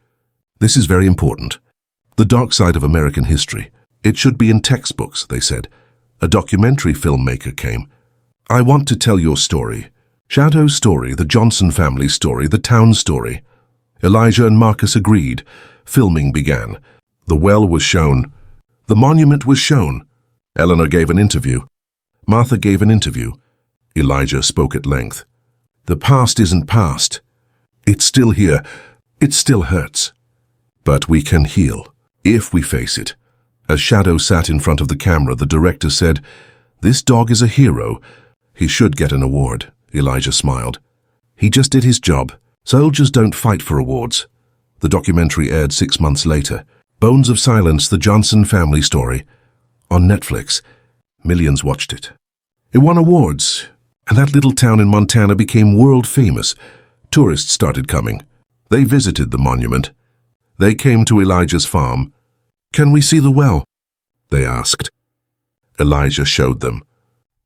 This is very important. The dark side of American history. It should be in textbooks, they said. A documentary filmmaker came. "I want to tell your story. Shadow's story, the Johnson family story, the town story." Elijah and Marcus agreed. Filming began. The well was shown. The monument was shown. Eleanor gave an interview. Martha gave an interview. Elijah spoke at length. "The past isn't past. It's still here. It still hurts. But we can heal, if we face it." As Shadow sat in front of the camera, the director said, "This dog is a hero. He should get an award." Elijah smiled. "He just did his job. Soldiers don't fight for awards." The documentary aired 6 months later. Bones of Silence, the Johnson family story. On Netflix. Millions watched it. It won awards, and that little town in Montana became world famous. Tourists started coming. They visited the monument. They came to Elijah's farm. "Can we see the well?" they asked. Elijah showed them.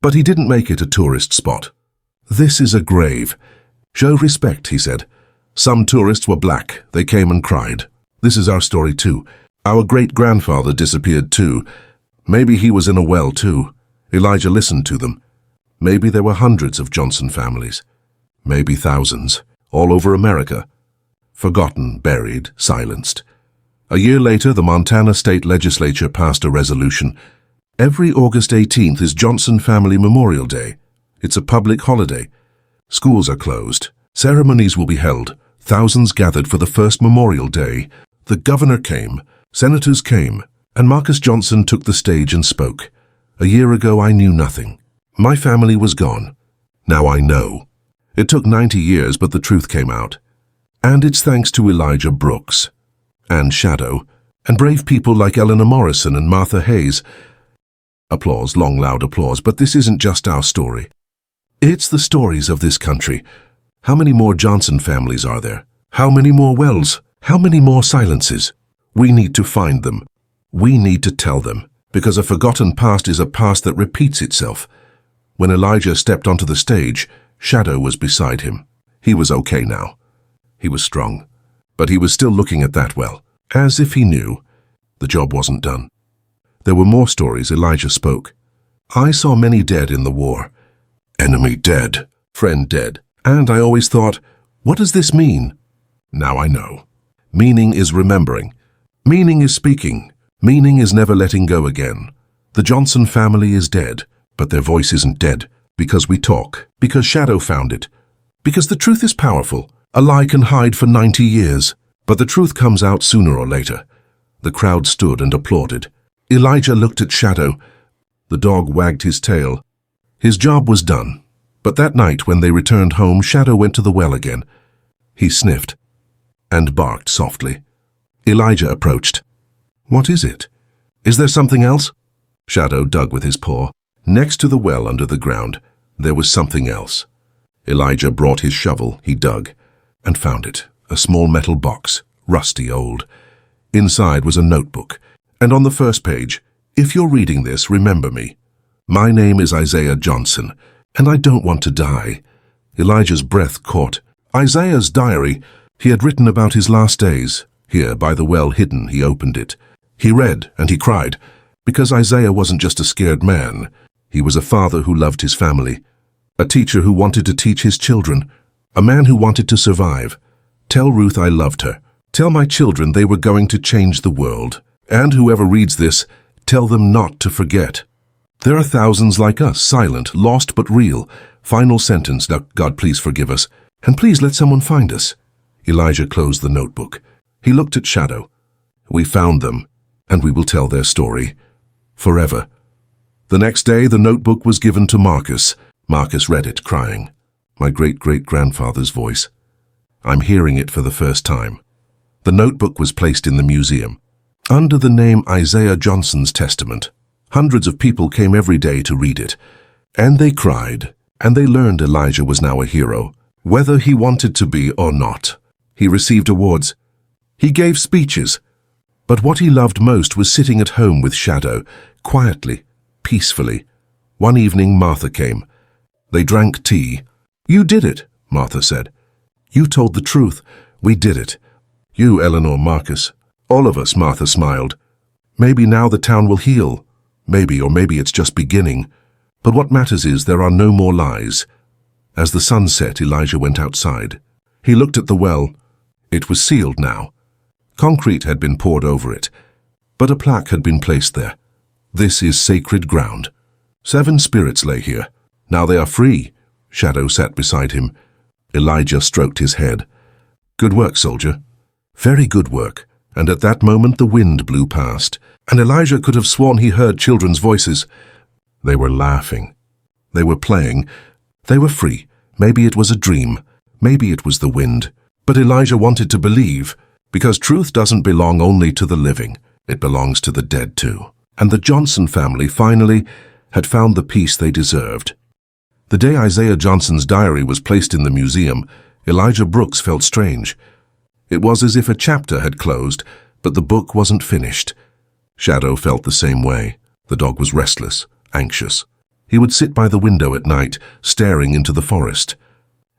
But he didn't make it a tourist spot. "This is a grave. Show respect," he said. Some tourists were black. They came and cried. "This is our story too. Our great-grandfather disappeared too. Maybe he was in a well too." Elijah listened to them. Maybe there were hundreds of Johnson families. Maybe thousands, all over America. Forgotten, buried, silenced. A year later, the Montana State Legislature passed a resolution. Every August 18th is Johnson Family Memorial Day. It's a public holiday. Schools are closed. Ceremonies will be held. Thousands gathered for the first Memorial Day. The governor came, senators came, and Marcus Johnson took the stage and spoke. "A year ago, I knew nothing. My family was gone. Now I know." It took 90 years, but the truth came out. And it's thanks to Elijah Brooks, and Shadow, and brave people like Eleanor Morrison and Martha Hayes. Applause, long, loud applause, but this isn't just our story. It's the stories of this country. How many more Johnson families are there? How many more wells? How many more silences? We need to find them. We need to tell them, because a forgotten past is a past that repeats itself. When Elijah stepped onto the stage, Shadow was beside him. He was okay now. He was strong, but he was still looking at that well, as if he knew the job wasn't done. There were more stories. Elijah spoke. "I saw many dead in the war. Enemy dead, friend dead. And I always thought, what does this mean? Now I know. Meaning is remembering. Meaning is speaking. Meaning is never letting go again. The Johnson family is dead, but their voice isn't dead, because we talk, because Shadow found it, because the truth is powerful. A lie can hide for 90 years, but the truth comes out sooner or later." The crowd stood and applauded. Elijah looked at Shadow. The dog wagged his tail. His job was done. But that night, when they returned home, Shadow went to the well again. He sniffed and barked softly. Elijah approached. "What is it? Is there something else?" Shadow dug with his paw. Next to the well under the ground, there was something else. Elijah brought his shovel. He dug and found it, a small metal box, rusty old. Inside was a notebook, and on the first page, "If you're reading this, remember me. My name is Isaiah Johnson, and I don't want to die." Elijah's breath caught. Isaiah's diary. He had written about his last days. Here, by the well hidden, he opened it. He read, and he cried, because Isaiah wasn't just a scared man. He was a father who loved his family, a teacher who wanted to teach his children, a man who wanted to survive. "Tell Ruth I loved her. Tell my children they were going to change the world. And whoever reads this, tell them not to forget. There are thousands like us, silent, lost but real. Final sentence. Now, God, please forgive us. And please let someone find us." Elijah closed the notebook. He looked at Shadow. "We found them, and we will tell their story. Forever." The next day, the notebook was given to Marcus. Marcus read it, crying. My great-great-grandfather's voice. I'm hearing it for the first time. The notebook was placed in the museum, under the name Isaiah Johnson's Testament. Hundreds of people came every day to read it. And they cried, and they learned Elijah was now a hero, whether he wanted to be or not. He received awards. He gave speeches. But what he loved most was sitting at home with Shadow, quietly, peacefully. One evening Martha came. They drank tea. "You did it," Martha said. "You told the truth. We did it. You, Eleanor, Marcus. All of us," Martha smiled. "Maybe now the town will heal. Maybe, or maybe it's just beginning. But what matters is there are no more lies." As the sun set, Elijah went outside. He looked at the well. It was sealed now. Concrete had been poured over it, but a plaque had been placed there. "This is sacred ground. 7 spirits lay here. Now they are free." Shadow sat beside him. Elijah stroked his head. "Good work, soldier. Very good work." And at that moment the wind blew past, and Elijah could have sworn he heard children's voices. They were laughing. They were playing. They were free. Maybe it was a dream. Maybe it was the wind. But Elijah wanted to believe, because truth doesn't belong only to the living. It belongs to the dead too. And the Johnson family finally had found the peace they deserved. The day Isaiah Johnson's diary was placed in the museum, Elijah Brooks felt strange. It was as if a chapter had closed, but the book wasn't finished. Shadow felt the same way. The dog was restless, anxious. He would sit by the window at night, staring into the forest.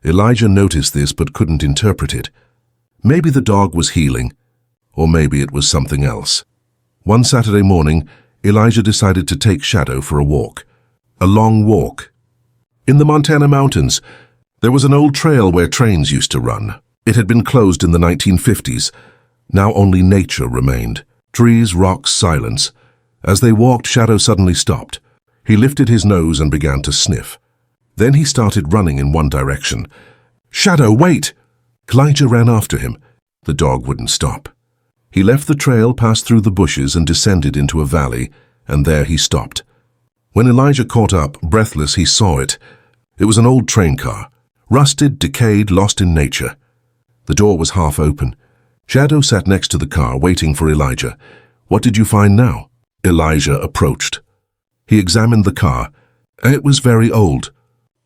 Elijah noticed this but couldn't interpret it. Maybe the dog was healing, or maybe it was something else. One Saturday morning, Elijah decided to take Shadow for a walk. A long walk. In the Montana mountains, there was an old trail where trains used to run. It had been closed in the 1950s. Now only nature remained. Trees, rocks, silence. As they walked, Shadow suddenly stopped. He lifted his nose and began to sniff. Then he started running in one direction. "Shadow, wait!" Elijah ran after him. The dog wouldn't stop. He left the trail, passed through the bushes, and descended into a valley, and there he stopped. When Elijah caught up, breathless, he saw it. It was an old train car. Rusted, decayed, lost in nature. The door was half open. Shadow sat next to the car, waiting for Elijah. "What did you find now?" Elijah approached. He examined the car. It was very old.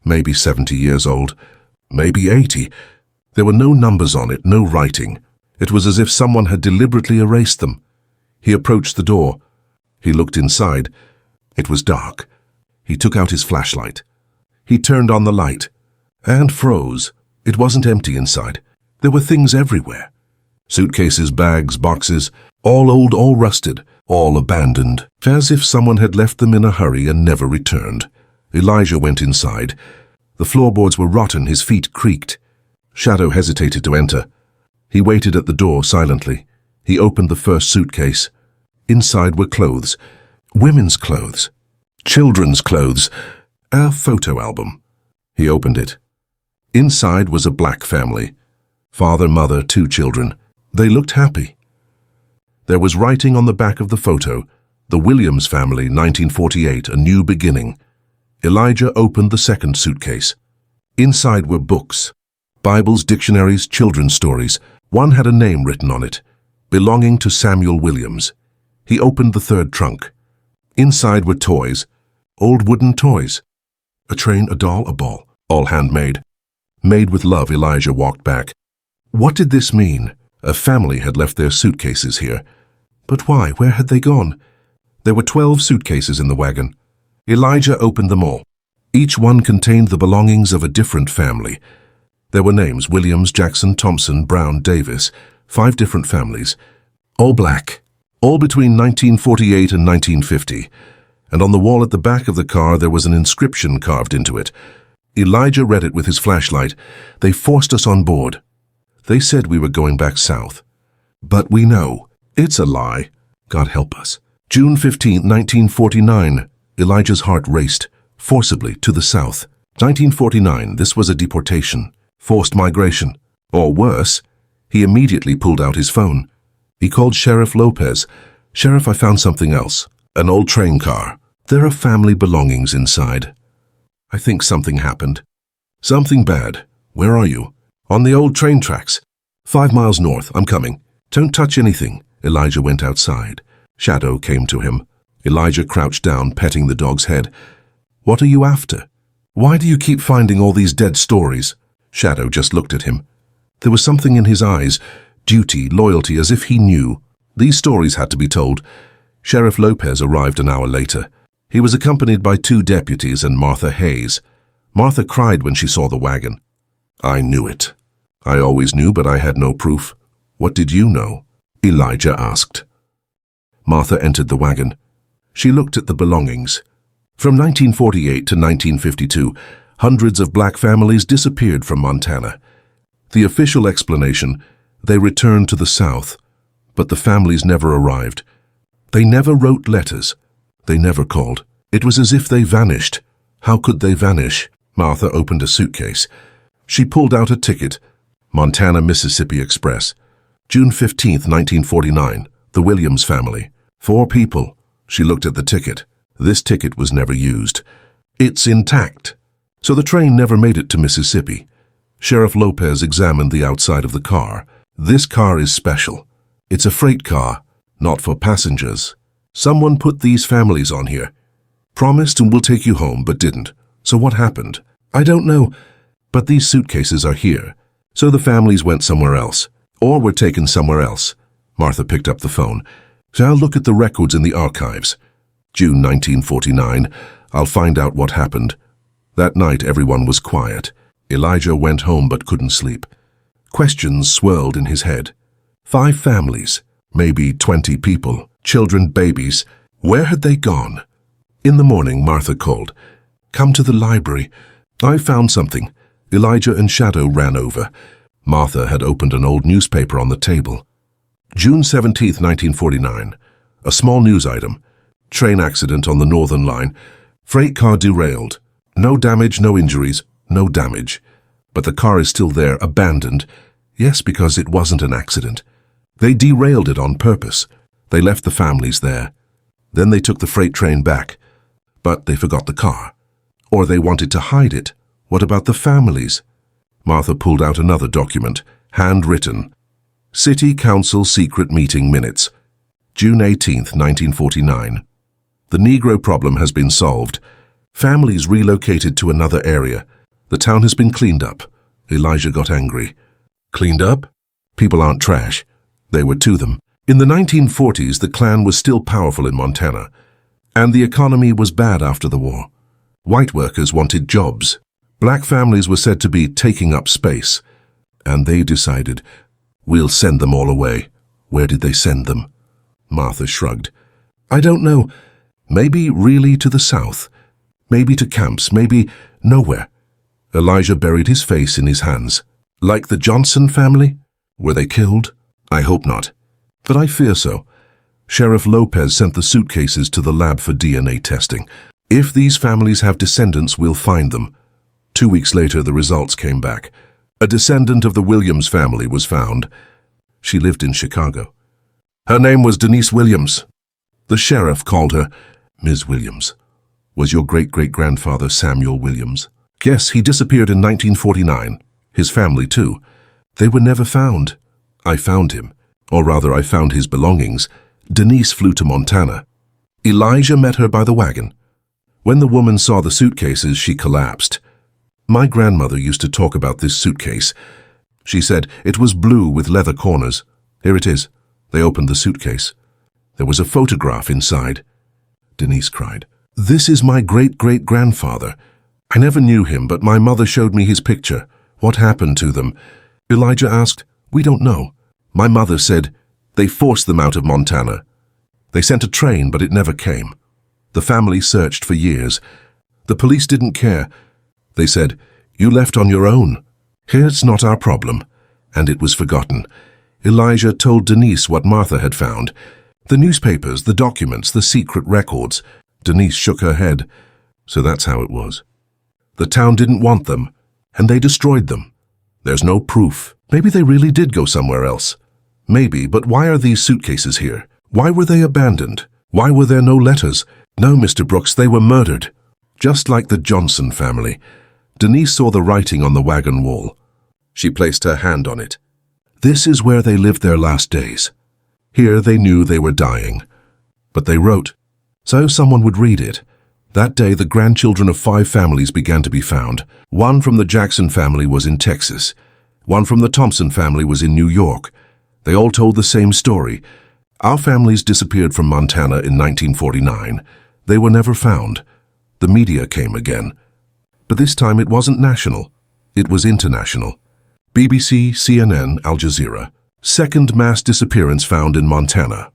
Maybe 70 years old. Maybe 80. There were no numbers on it, no writing. It was as if someone had deliberately erased them. He approached the door. He looked inside. It was dark. He took out his flashlight. He turned on the light and froze. It wasn't empty inside. There were things everywhere. Suitcases, bags, boxes, all old, all rusted, all abandoned, as if someone had left them in a hurry and never returned. Elijah went inside. The floorboards were rotten, his feet creaked. Shadow hesitated to enter. He waited at the door silently. He opened the first suitcase. Inside were clothes. Women's clothes. Children's clothes. A photo album. He opened it. Inside was a black family. Father, mother, 2 children. They looked happy. There was writing on the back of the photo. The Williams family, 1948, a new beginning. Elijah opened the second suitcase. Inside were books. Bibles, dictionaries, children's stories. One had a name written on it, belonging to Samuel Williams. He opened the third trunk. Inside were toys, old wooden toys. A train, a doll, a ball, all handmade. Made with love, Elijah walked back. What did this mean? A family had left their suitcases here. But why? Where had they gone? There were 12 suitcases in the wagon. Elijah opened them all. Each one contained the belongings of a different family. There were names: Williams, Jackson, Thompson, Brown, Davis. 5 different families. All black. All between 1948 and 1950. And on the wall at the back of the car there was an inscription carved into it. Elijah read it with his flashlight. "They forced us on board. They said we were going back south. But we know it's a lie. God help us." June 15, 1949. Elijah's heart raced, forcibly, to the south. 1949, this was a deportation, forced migration. Or worse, he immediately pulled out his phone. He called Sheriff Lopez. "Sheriff, I found something else. An old train car. There are family belongings inside. I think something happened. Something bad. Where are you?" "On the old train tracks. 5 miles north. I'm coming. Don't touch anything." Elijah went outside. Shadow came to him. Elijah crouched down, petting the dog's head. What are you after? Why do you keep finding all these dead stories? Shadow just looked at him. There was something in his eyes, duty, loyalty, as if he knew. These stories had to be told. Sheriff Lopez arrived an hour later. He was accompanied by 2 deputies and Martha Hayes. Martha cried when she saw the wagon. I knew it. I always knew, but I had no proof. What did you know? Elijah asked. Martha entered the wagon. She looked at the belongings. From 1948 to 1952, hundreds of black families disappeared from Montana. The official explanation, they returned to the South, but the families never arrived. They never wrote letters. They never called. It was as if they vanished. How could they vanish? Martha opened a suitcase. She pulled out a ticket. Montana-Mississippi Express. June 15, 1949. The Williams family. 4 people. She looked at the ticket. This ticket was never used. It's intact. So the train never made it to Mississippi. Sheriff Lopez examined the outside of the car. This car is special. It's a freight car, not for passengers. Someone put these families on here. Promised and will take you home, but didn't. So what happened? I don't know. But these suitcases are here. So the families went somewhere else. Or were taken somewhere else. Martha picked up the phone. So I'll look at the records in the archives. June 1949. I'll find out what happened. That night everyone was quiet. Elijah went home but couldn't sleep. Questions swirled in his head. 5 families, maybe 20 people, children, babies. Where had they gone? In the morning, Martha called. Come to the library. I found something. Elijah and Shadow ran over. Martha had opened an old newspaper on the table. June 17, 1949. A small news item. Train accident on the Northern Line. Freight car derailed. No damage, no injuries, no damage. But the car is still there, abandoned. Yes, because it wasn't an accident. They derailed it on purpose. They left the families there. Then they took the freight train back. But they forgot the car. Or they wanted to hide it. What about the families? Martha pulled out another document, handwritten. City Council Secret Meeting Minutes. June 18, 1949. The Negro problem has been solved. Families relocated to another area. The town has been cleaned up. Elijah got angry. Cleaned up? People aren't trash. They were to them. In the 1940s, the Klan was still powerful in Montana, and the economy was bad after the war. White workers wanted jobs. Black families were said to be taking up space, and they decided, we'll send them all away. Where did they send them? Martha shrugged. I don't know. Maybe really to the south. Maybe to camps, maybe nowhere. Elijah buried his face in his hands. Like the Johnson family? Were they killed? I hope not. But I fear so. Sheriff Lopez sent the suitcases to the lab for DNA testing. If these families have descendants, we'll find them. 2 weeks later, the results came back. A descendant of the Williams family was found. She lived in Chicago. Her name was Denise Williams. The sheriff called her Ms. Williams. Was your great-great-grandfather Samuel Williams? Yes, he disappeared in 1949. His family, too. They were never found. I found him. Or rather, I found his belongings. Denise flew to Montana. Elijah met her by the wagon. When the woman saw the suitcases, she collapsed. My grandmother used to talk about this suitcase. She said it was blue with leather corners. Here it is. They opened the suitcase. There was a photograph inside. Denise cried. This is my great-great-grandfather. I never knew him, but my mother showed me his picture. What happened to them? Elijah asked. We don't know. My mother said they forced them out of Montana. They sent a train, but it never came. The family searched for years. The police didn't care. They said, you left on your own. Here's not our problem. And it was forgotten. Elijah told Denise what Martha had found. The newspapers, the documents, the secret records. Denise shook her head. So that's how it was. The town didn't want them, and they destroyed them. There's no proof. Maybe they really did go somewhere else. Maybe, but why are these suitcases here? Why were they abandoned? Why were there no letters? No, Mr. Brooks, they were murdered. Just like the Johnson family. Denise saw the writing on the wagon wall. She placed her hand on it. This is where they lived their last days. Here they knew they were dying. But they wrote, so someone would read it. That day, the grandchildren of 5 families began to be found. One from the Jackson family was in Texas. One from the Thompson family was in New York. They all told the same story. Our families disappeared from Montana in 1949. They were never found. The media came again. But this time it wasn't national. It was international. BBC, CNN, Al Jazeera. Second mass disappearance found in Montana.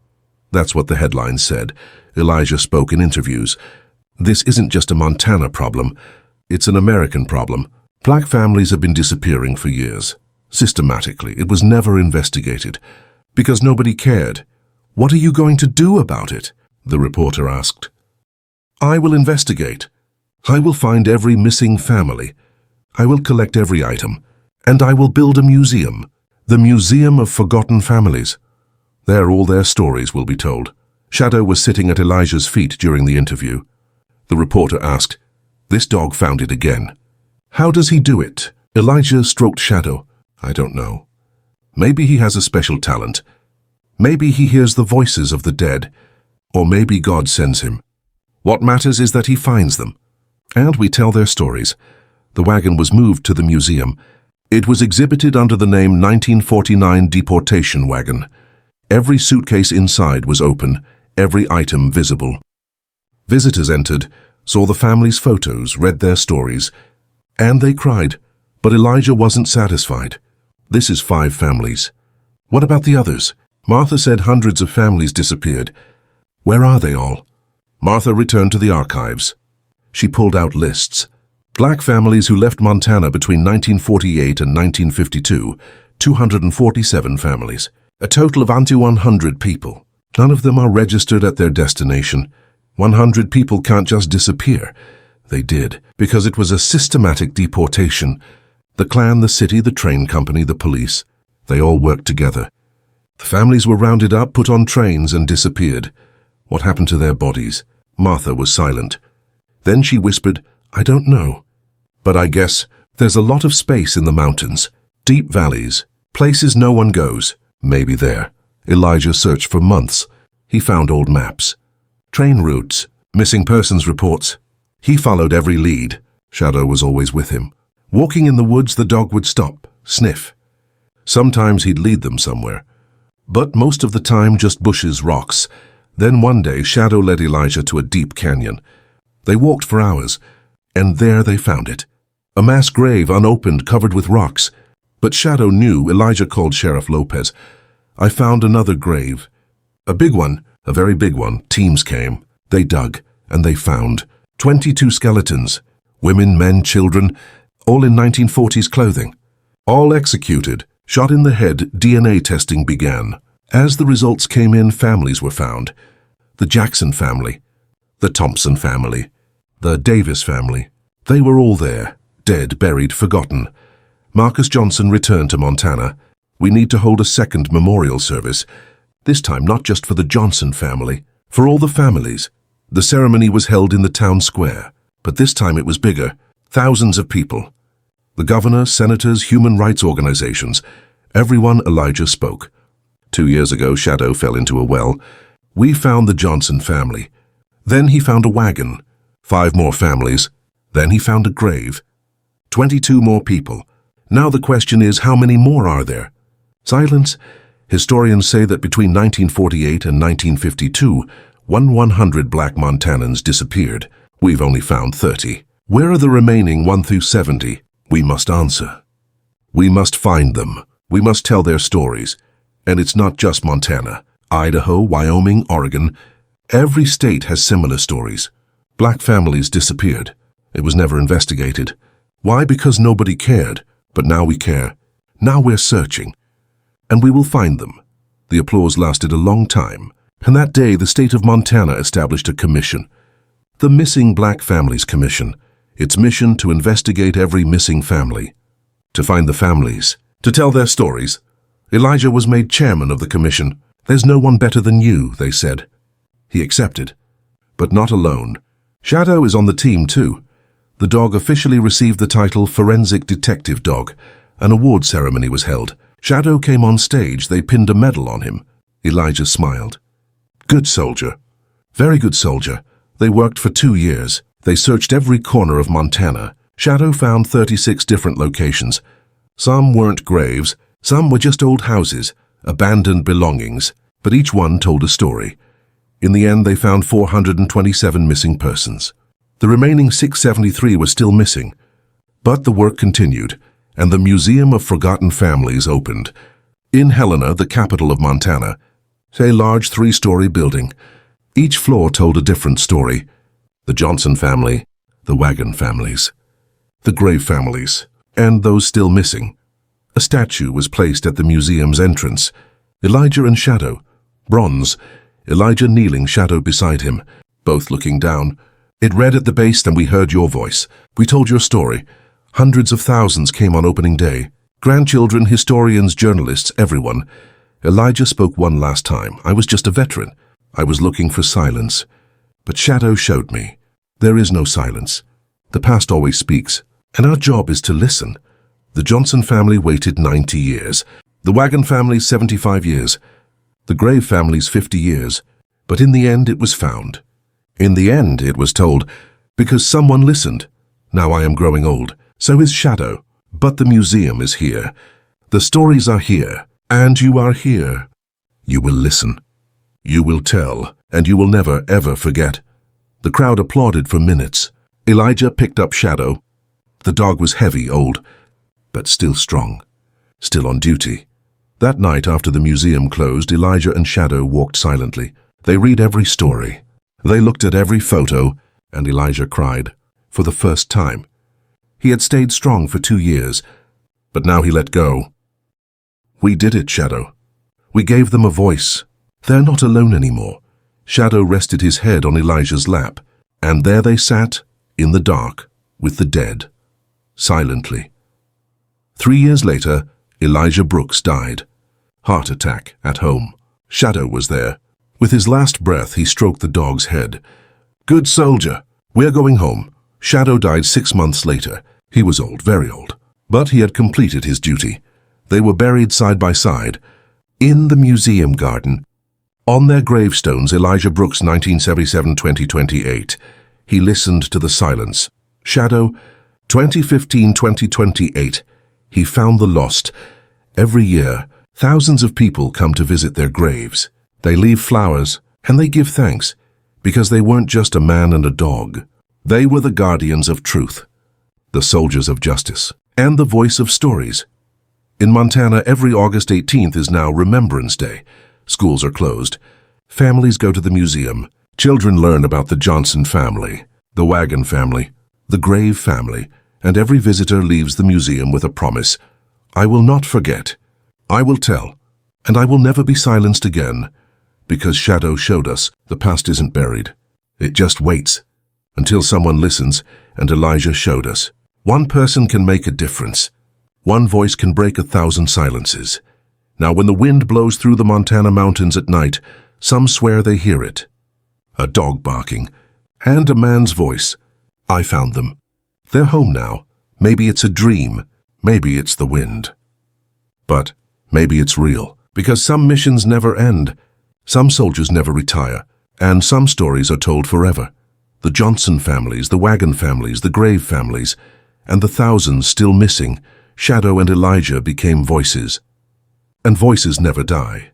That's what the headlines said. Elijah spoke in interviews. This isn't just a Montana problem. It's an American problem. Black families have been disappearing for years. Systematically. It was never investigated. Because nobody cared. What are you going to do about it? The reporter asked. I will investigate. I will find every missing family. I will collect every item. And I will build a museum. The Museum of Forgotten Families. There all their stories will be told. Shadow was sitting at Elijah's feet during the interview. The reporter asked, This dog found it again. How does he do it? Elijah stroked Shadow. I don't know. Maybe he has a special talent. Maybe he hears the voices of the dead. Or maybe God sends him. What matters is that he finds them. And we tell their stories. The wagon was moved to the museum. It was exhibited under the name 1949 Deportation Wagon. Every suitcase inside was open, every item visible. Visitors entered, saw the family's photos, read their stories, and they cried. But Elijah wasn't satisfied. This is 5 families. What about the others? Martha said hundreds of families disappeared. Where are they all? Martha returned to the archives. She pulled out lists. Black families who left Montana between 1948 and 1952, 247 families. A total of under 100 people. None of them are registered at their destination. 100 people can't just disappear. They did, because it was a systematic deportation. The clan, the city, the train company, the police, they all worked together. The families were rounded up, put on trains, and disappeared. What happened to their bodies? Martha was silent. Then she whispered, I don't know. But I guess there's a lot of space in the mountains. Deep valleys. Places no one goes. Maybe there. Elijah searched for months. He found old maps. Train routes. Missing persons reports. He followed every lead. Shadow was always with him. Walking in the woods, the dog would stop, sniff. Sometimes he'd lead them somewhere. But most of the time, just bushes, rocks. Then one day, Shadow led Elijah to a deep canyon. They walked for hours, and there they found it. A mass grave, unopened, covered with rocks. But Shadow knew. Elijah called Sheriff Lopez. I found another grave. A big one, a very big one. Teams came. They dug, and they found 22 skeletons. Women, men, children, all in 1940s clothing. All executed, shot in the head. DNA testing began. As the results came in, families were found. The Jackson family, the Thompson family, the Davis family. They were all there, dead, buried, forgotten. Marcus Johnson returned to Montana. We need to hold a second memorial service. This time not just for the Johnson family, for all the families. The ceremony was held in the town square, but this time it was bigger. Thousands of people. The governor, senators, human rights organizations. Everyone. Elijah spoke. 2 years ago, Shadow fell into a well. We found the Johnson family. Then he found a wagon. 5 more families. Then he found a grave. 22 more people. Now the question is, how many more are there? Silence. Historians say that between 1948 and 1952, 100 black Montanans disappeared. We've only found 30. Where are the remaining 1 through 70? We must answer. We must find them. We must tell their stories. And it's not just Montana. Idaho, Wyoming, Oregon. Every state has similar stories. Black families disappeared. It was never investigated. Why? Because nobody cared. But now we care. Now we're searching. And we will find them. The applause lasted a long time. And that day, the state of Montana established a commission. The Missing Black Families Commission. Its mission to investigate every missing family. To find the families. To tell their stories. Elijah was made chairman of the commission. There's no one better than you, they said. He accepted. But not alone. Shadow is on the team too. The dog officially received the title Forensic Detective Dog. An award ceremony was held. Shadow came on stage. They pinned a medal on him. Elijah smiled. Good soldier. Very good soldier. They worked for 2 years. They searched every corner of Montana. Shadow found 36 different locations. Some weren't graves, some were just old houses, abandoned belongings, but each one told a story. In the end, they found 427 missing persons. The remaining 673 were still missing. But the work continued, and the Museum of Forgotten Families opened. In Helena, the capital of Montana, a large 3-story building. Each floor told a different story. The Johnson family, the Wagon families, the Grave families, and those still missing. A statue was placed at the museum's entrance. Elijah and Shadow, bronze, Elijah kneeling, Shadow beside him, both looking down. It read at the base, "And we heard your voice. We told your story. Hundreds of thousands came on opening day. Grandchildren, historians, journalists, everyone. Elijah spoke one last time. I was just a veteran. I was looking for silence. But Shadow showed me. There is no silence. The past always speaks, and our job is to listen." The Johnson family waited 90 years. The Wagon family 75 years. The Grave families 50 years. But in the end it was found. In the end it was told, because someone listened. Now I am growing old. So is Shadow. But the museum is here. The stories are here. And you are here. You will listen. You will tell. And you will never, ever forget. The crowd applauded for minutes. Elijah picked up Shadow. The dog was heavy, old, but still strong. Still on duty. That night after the museum closed, Elijah and Shadow walked silently. They read every story. They looked at every photo, and Elijah cried. For the first time. He had stayed strong for 2 years, but now he let go. We did it, Shadow. We gave them a voice. They're not alone anymore. Shadow rested his head on Elijah's lap, and there they sat, in the dark, with the dead, silently. 3 years later, Elijah Brooks died. Heart attack at home. Shadow was there. With his last breath, he stroked the dog's head. "Good soldier, we're going home." Shadow died 6 months later. He was old, very old, but he had completed his duty. They were buried side by side, in the museum garden. On their gravestones, Elijah Brooks, 1977-2028. He listened to the silence. Shadow, 2015-2028. He found the lost. Every year, thousands of people come to visit their graves. They leave flowers, and they give thanks, because they weren't just a man and a dog. They were the guardians of truth, the soldiers of justice, and the voice of stories. In Montana, every August 18th is now Remembrance Day. Schools are closed. Families go to the museum. Children learn about the Johnson family, the Wagon family, the Grave family, and every visitor leaves the museum with a promise. I will not forget. I will tell, and I will never be silenced again, because Shadow showed us the past isn't buried. It just waits until someone listens, and Elijah showed us. One person can make a difference. One voice can break 1,000 silences. Now when the wind blows through the Montana mountains at night, some swear they hear it. A dog barking, and a man's voice. I found them. They're home now. Maybe it's a dream. Maybe it's the wind. But maybe it's real, because some missions never end. Some soldiers never retire, and some stories are told forever. The Johnson families, the Wagon families, the Grave families, and the thousands still missing, Shadow and Elijah became voices. And voices never die.